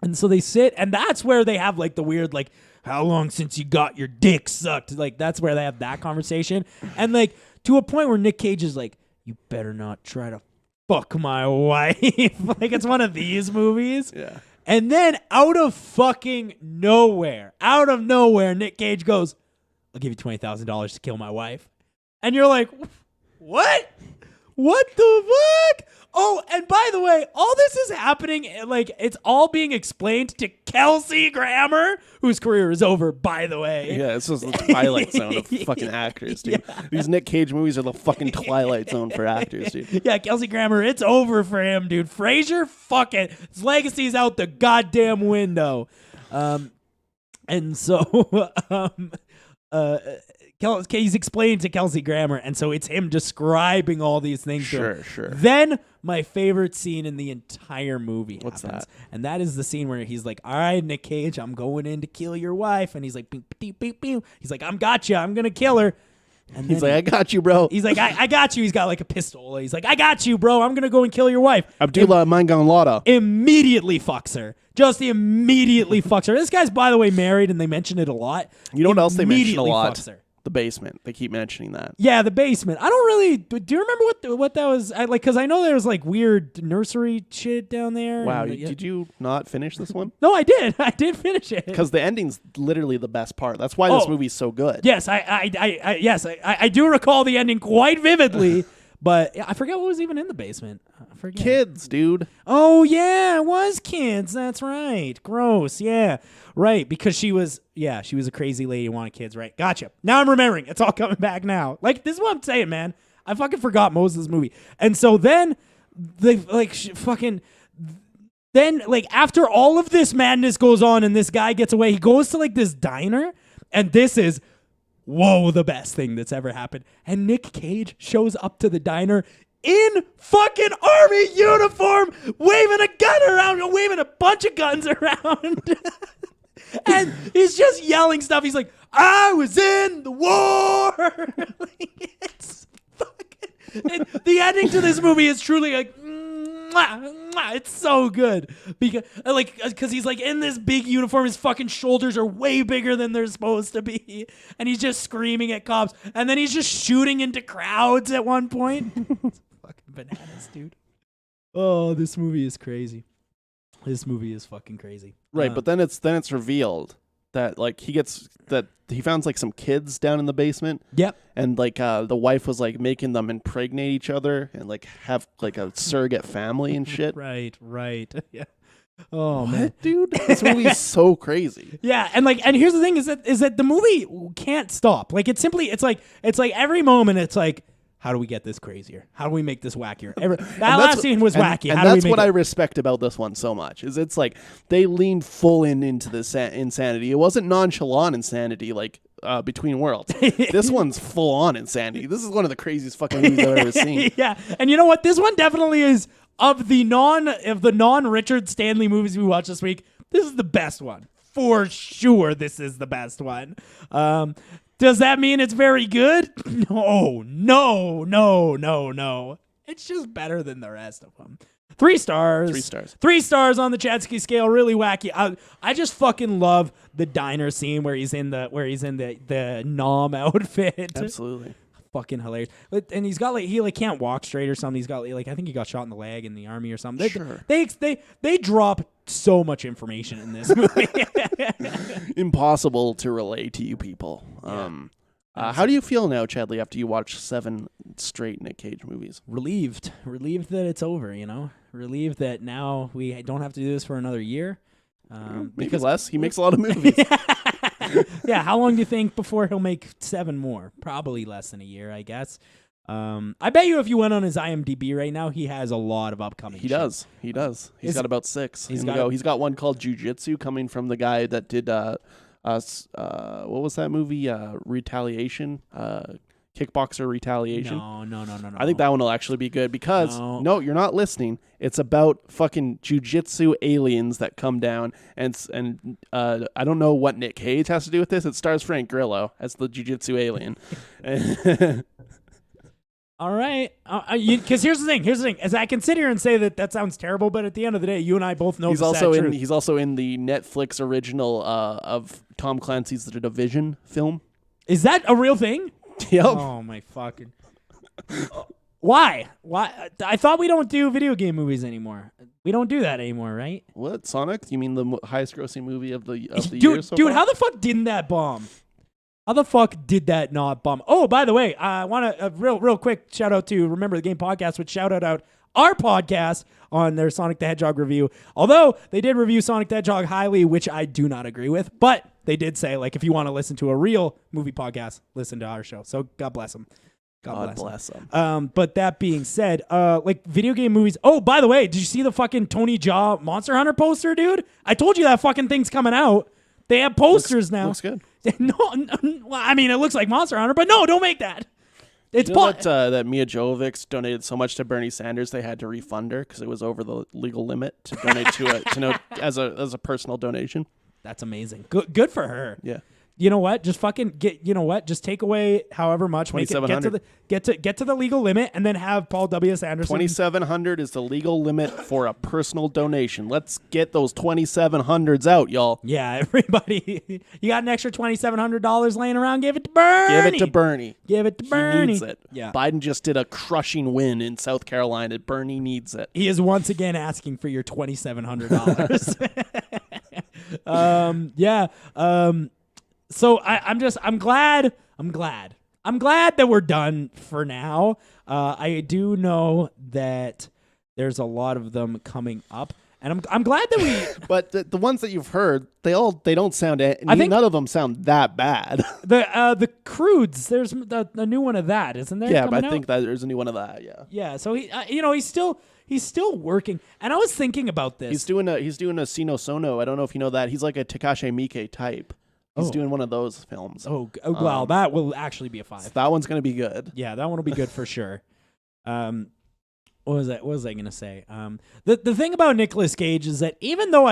And so they sit, and that's where they have, like, the weird, like, "How long since you got your dick sucked?" Like, that's where they have that conversation. And, like, to a point where Nic Cage is like, "You better not try to fuck my wife." Like, it's one of these movies. Yeah. And then out of fucking nowhere, Nic Cage goes, "I'll give you $20,000 to kill my wife." And you're like, "What? What the fuck?" Oh, and by the way, all this is happening, like, it's all being explained to Kelsey Grammer, whose career is over, by the way. Yeah, it's just the Twilight Zone of fucking actors, dude. Yeah. These Nic Cage movies are the fucking Twilight Zone for actors, dude. Yeah, Kelsey Grammer, it's over for him, dude. Frasier, fuck it. His legacy's out the goddamn window. And so, he's explained to Kelsey Grammer, and so it's him describing all these things to him. Sure. Then my favorite scene in the entire movie What's happens. that? And that is the scene where he's like, all right, Nic Cage, I'm going in to kill your wife. And he's like, beep, beep, beep, beep. He's like, I'm gotcha. I'm going to kill her. And He's then like, I got you, bro. he's like, I got you. He's got like a pistol. He's like, I got you, bro. I'm going to go and kill your wife. Abdullah Mangan Lada. Immediately fucks her. Just immediately fucks her. This guy's, by the way, married, and they mention it a lot. You know what else they mention a Immediately lot? fucks her. The basement. They keep mentioning that. Yeah, the basement. I don't really. Do you remember what that was? Because I know there was like weird nursery shit down there. Wow, and, did you not finish this one? No, I did. I did finish it. Because the ending's literally the best part. That's why this movie's so good. Yes, I do recall the ending quite vividly, but I forget what was even in the basement. I forget. Kids, dude. Oh yeah, it was kids. That's right. Gross. Yeah. Right, because she was a crazy lady who wanted kids, right? Gotcha. Now I'm remembering. It's all coming back now. Like, this is what I'm saying, man. I fucking forgot most of this movie. And so then, then, after all of this madness goes on and this guy gets away, he goes to, like, this diner, and this is, whoa, the best thing that's ever happened. And Nic Cage shows up to the diner in fucking army uniform, waving a gun around, waving a bunch of guns around. And he's just yelling stuff. He's like, I was in the war. It's fucking... the ending to this movie is truly like... It's so good because he's like in this big uniform. His fucking shoulders are way bigger than they're supposed to be, and he's just screaming at cops. And then he's just shooting into crowds at one point. It's fucking bananas, dude. Oh, this movie is crazy. This movie is fucking crazy. Right, but then it's revealed that he found like some kids down in the basement. Yep. And like the wife was like making them impregnate each other and like have like a surrogate family and shit. Right. Yeah. Oh man, dude, this movie's so crazy. Yeah, and here's the thing is that the movie can't stop. Like it's like every moment it's like, how do we get this crazier? How do we make this wackier? That last scene was wacky. And that's what I respect about this one so much. Is it's like they leaned full into this insanity. It wasn't nonchalant insanity like Between Worlds. This one's full on insanity. This is one of the craziest fucking movies I've ever seen. Yeah, and you know what? This one definitely is of the non Richard Stanley movies we watched this week. This is the best one for sure. This is the best one. Does that mean it's very good? No. It's just better than the rest of them. 3 stars. 3 stars. 3 stars on the Chadsky scale. Really wacky. I just fucking love the diner scene where he's in the nom outfit. Absolutely. Fucking hilarious. And he's got he can't walk straight or something. He's got I think he got shot in the leg in the army or something. Sure. They drop so much information in this movie. Impossible to relay to you people. Yeah. How do you feel now, Chadley, after you watch 7 straight Nic Cage movies? Relieved that it's over, relieved that now we don't have to do this for another year. Maybe less. He makes a lot of movies. Yeah, how long do you think before he'll make 7 more? Probably less than a year, I guess. I bet you if you went on his IMDb right now, he has a lot of upcoming He shit. does. He's got about 6. He's He's got one called Jiu-Jitsu coming from the guy that did what was that movie? Retaliation. Kickboxer Retaliation. No. I think that one will actually be good because no, you're not listening. It's about fucking jiu-jitsu aliens that come down and I don't know what Nic Cage has to do with this. It stars Frank Grillo as the jiu-jitsu alien. All right, because here's the thing. As I can sit here and say that sounds terrible, but at the end of the day, you and I both know he's the also sad in truth. he's also in the Netflix original of Tom Clancy's The Division film. Is that a real thing? Yep. Oh my fucking. Why? I thought we don't do video game movies anymore. We don't do that anymore, right? What, Sonic? You mean the highest grossing movie of the Dude, year so far? how the fuck didn't that bomb? How the fuck did that not bomb? Oh, by the way, I want to real quick shout out to Remember the Game podcast, which shouted out our podcast on their Sonic the Hedgehog review. Although they did review Sonic the Hedgehog highly, which I do not agree with. But they did say, like, if you want to listen to a real movie podcast, listen to our show. So God bless them. God bless them. But that being said, like video game movies. Oh, by the way, did you see the fucking Tony Jaa Monster Hunter poster, dude? I told you that fucking thing's coming out. They have posters now. Looks good. No, well, I mean, it looks like Monster Hunter, but no, don't make that. It's You know that Mia Jovovich donated so much to Bernie Sanders they had to refund her because it was over the legal limit to donate as a personal donation. That's amazing. Good for her. Yeah. You know what? Just fucking get. You know what? Just take away however much. Make it, get to the legal limit, and then have Paul W.S. Anderson. $2,700 is the legal limit for a personal donation. Let's get those 2,700s out, y'all. Yeah, everybody. You got an extra $2,700 laying around? Give it to Bernie. Give it to Bernie. Give it to Bernie. He needs it. Yeah. Biden just did a crushing win in South Carolina. Bernie needs it. He is once again asking for your $2,700. Yeah. So I'm glad that we're done for now. I do know that there's a lot of them coming up, and I'm glad that we. But the ones that you've heard, they don't sound. None of them sound that bad. The Crudes. There's the new one of that, isn't there? Yeah, but I think that there's a new one of that. Yeah. Yeah. So he's still working, and I was thinking about this. He's doing a Sino Sono. I don't know if you know that. He's like a Takashi Miike type. He's doing one of those films. Oh, wow. That will actually be a 5. So that one's going to be good. Yeah, that one will be good for sure. What was I going to say? The thing about Nicolas Cage is that even though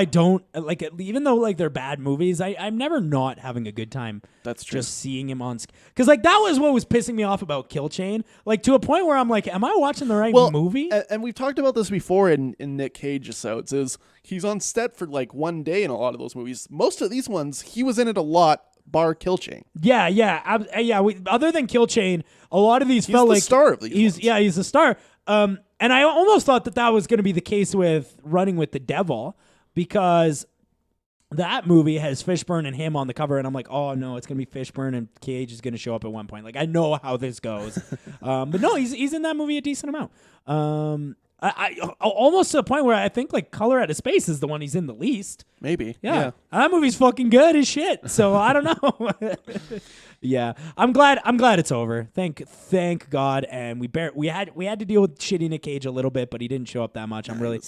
they're bad movies, I'm never not having a good time. That's true. Just seeing him on because like that was what was pissing me off about Kill Chain. Like to a point where I'm like, am I watching the right movie? And we've talked about this before in Nic Cagisode. Is he's on set for like one day in a lot of those movies. Most of these ones, he was in it a lot. Bar Kill Chain. Yeah. Other than Kill Chain, a lot of these he's felt the like star of these. He's the star. And I almost thought that was going to be the case with Running with the Devil, because that movie has Fishburne and him on the cover, and I'm like, oh no, it's going to be Fishburne and Cage is going to show up at one point. Like I know how this goes, but no, he's in that movie a decent amount. I almost to the point where I think like Color Out of Space is the one he's in the least. Maybe. Yeah. That movie's fucking good as shit. So I don't know. Yeah. I'm glad it's over. Thank God. And we had to deal with shitty Nic Cage a little bit, but he didn't show up that much. I'm really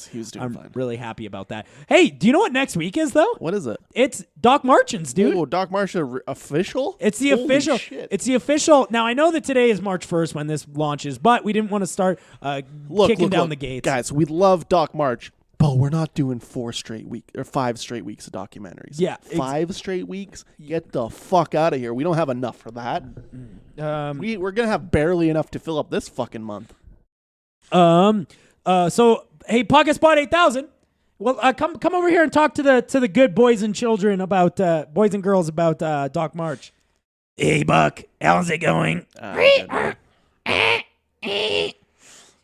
happy about that. Hey, do you know what next week is though? What is it? It's Doc Martens, dude. Oh, Doc Martens official? It's the Holy official. Shit. It's the official. Now I know that today is March 1st when this launches, but we didn't want to start kicking down the gates. Guys, we love Doc March. But we're not doing 5 straight weeks of documentaries. Yeah. 5 straight weeks? Get the fuck out of here. We don't have enough for that. We're going to have barely enough to fill up this fucking month. So, hey, Podcast Spot 8000. Well, come over here and talk to the good boys and children about, boys and girls about Doc March. Hey, Buck. How's it going?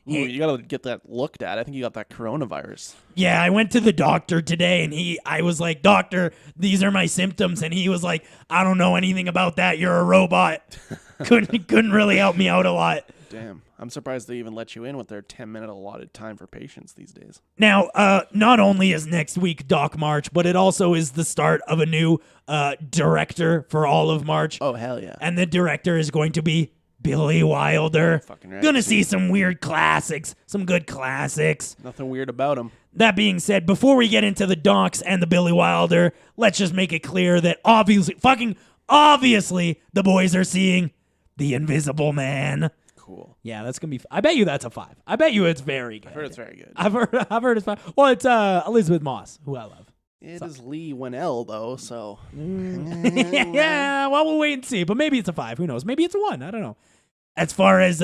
Ooh, you gotta get that looked at. I think you got that coronavirus. Yeah, I went to the doctor today, and I was like, doctor, these are my symptoms, and he was like, I don't know anything about that. You're a robot. couldn't really help me out a lot. Damn, I'm surprised they even let you in with their 10-minute allotted time for patients these days. Now, not only is next week Doc March, but it also is the start of a new director for all of March. Oh, hell yeah. And the director is going to be Billy Wilder. Fucking right. Gonna see some weird classics, some good classics. Nothing weird about him. That being said, before we get into the docs and the Billy Wilder, let's just make it clear that obviously, the boys are seeing The Invisible Man. Cool. Yeah, that's gonna be. I bet you that's a 5. I bet you it's very good. I've heard it's very good. I've heard it's 5. Well, it's Elizabeth Moss, who I love. It is Lee Winnell though, so yeah. Well, we'll wait and see. But maybe it's a 5. Who knows? Maybe it's a 1. I don't know. As far as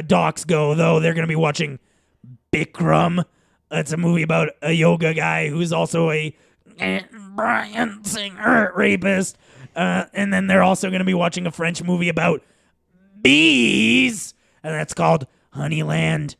docs go, though, they're gonna be watching Bikram. It's a movie about a yoga guy who's also a Brian Singer rapist. And then they're also gonna be watching a French movie about bees, and that's called Honeyland.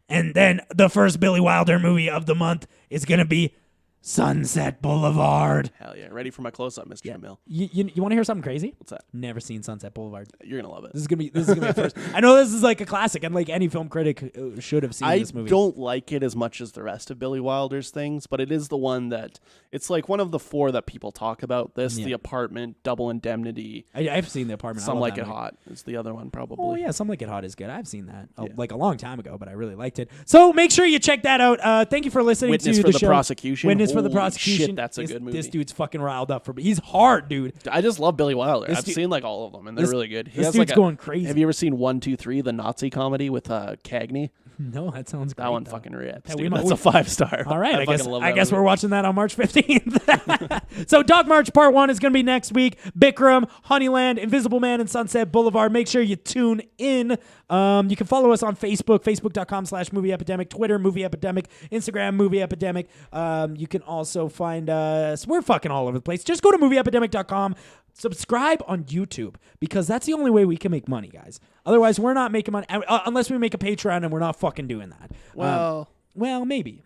And then the first Billy Wilder movie of the month is going to be Sunset Boulevard. Hell yeah. Ready for my close-up, Mr. Jamil. You want to hear something crazy? What's that? Never seen Sunset Boulevard. You're going to love it. This is gonna be a first. I know this is like a classic, and like any film critic should have seen this movie. I don't like it as much as the rest of Billy Wilder's things, but it is the one that it's like one of the 4 that people talk about. The Apartment, Double Indemnity. I've seen The Apartment. Some Like It Hot is the other one probably. Oh yeah, Some Like It Hot is good. I've seen that like a long time ago, but I really liked it. So make sure you check that out. Thank you for listening Witness to for the show. Prosecution. Witness for the Holy Prosecution. Shit, that's a good movie. This dude's fucking riled up for me. He's hard, dude. I just love Billy Wilder. I've dude- seen like all of them, and they're really good. He this has dude's like going crazy. Have you ever seen 1, 2, 3, the Nazi comedy with Cagney? No, that sounds great. That one though. fucking rips. Yeah, Dude. That's a 5-star. All right, I guess fucking love I that guess movie. we're watching that on March 15th. So Dog March Part 1 is going to be next week. Bikram, Honeyland, Invisible Man, and Sunset Boulevard. Make sure you tune in. You can follow us on Facebook, facebook.com/Movie Epidemic, Twitter, Movie Epidemic, Instagram, Movie Epidemic. You can also find us. We're fucking all over the place. Just go to movieepidemic.com. Subscribe on YouTube because that's the only way we can make money, guys. Otherwise, we're not making money unless we make a Patreon, and we're not fucking doing that. Well, Maybe.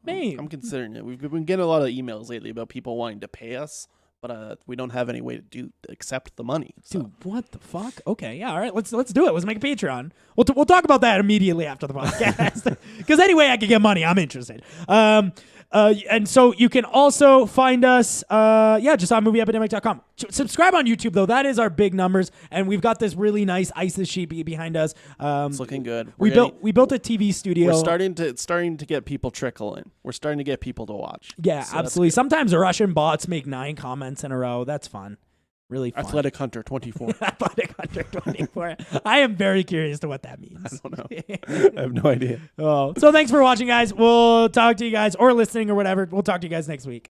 Maybe. I'm considering it. We've been getting a lot of emails lately about people wanting to pay us, but we don't have any way to accept the money. So. Dude, what the fuck? Okay, yeah, all right, let's do it. Let's make a Patreon. We'll talk about that immediately after the podcast. Because anyway, I can get money. I'm interested. And so you can also find us, just on movieepidemic.com. Subscribe on YouTube, though. That is our big numbers. And we've got this really nice ISIS sheet behind us. It's looking good. We built a TV studio. It's starting to get people trickling. We're starting to get people to watch. Yeah, so absolutely. Sometimes the Russian bots make 9 comments in a row. That's fun. Really fun. Athletic Hunter 24. Athletic Hunter 24. I am very curious to what that means. I don't know. I have no idea. So thanks for watching, guys. We'll talk to you guys, or listening or whatever. We'll talk to you guys next week.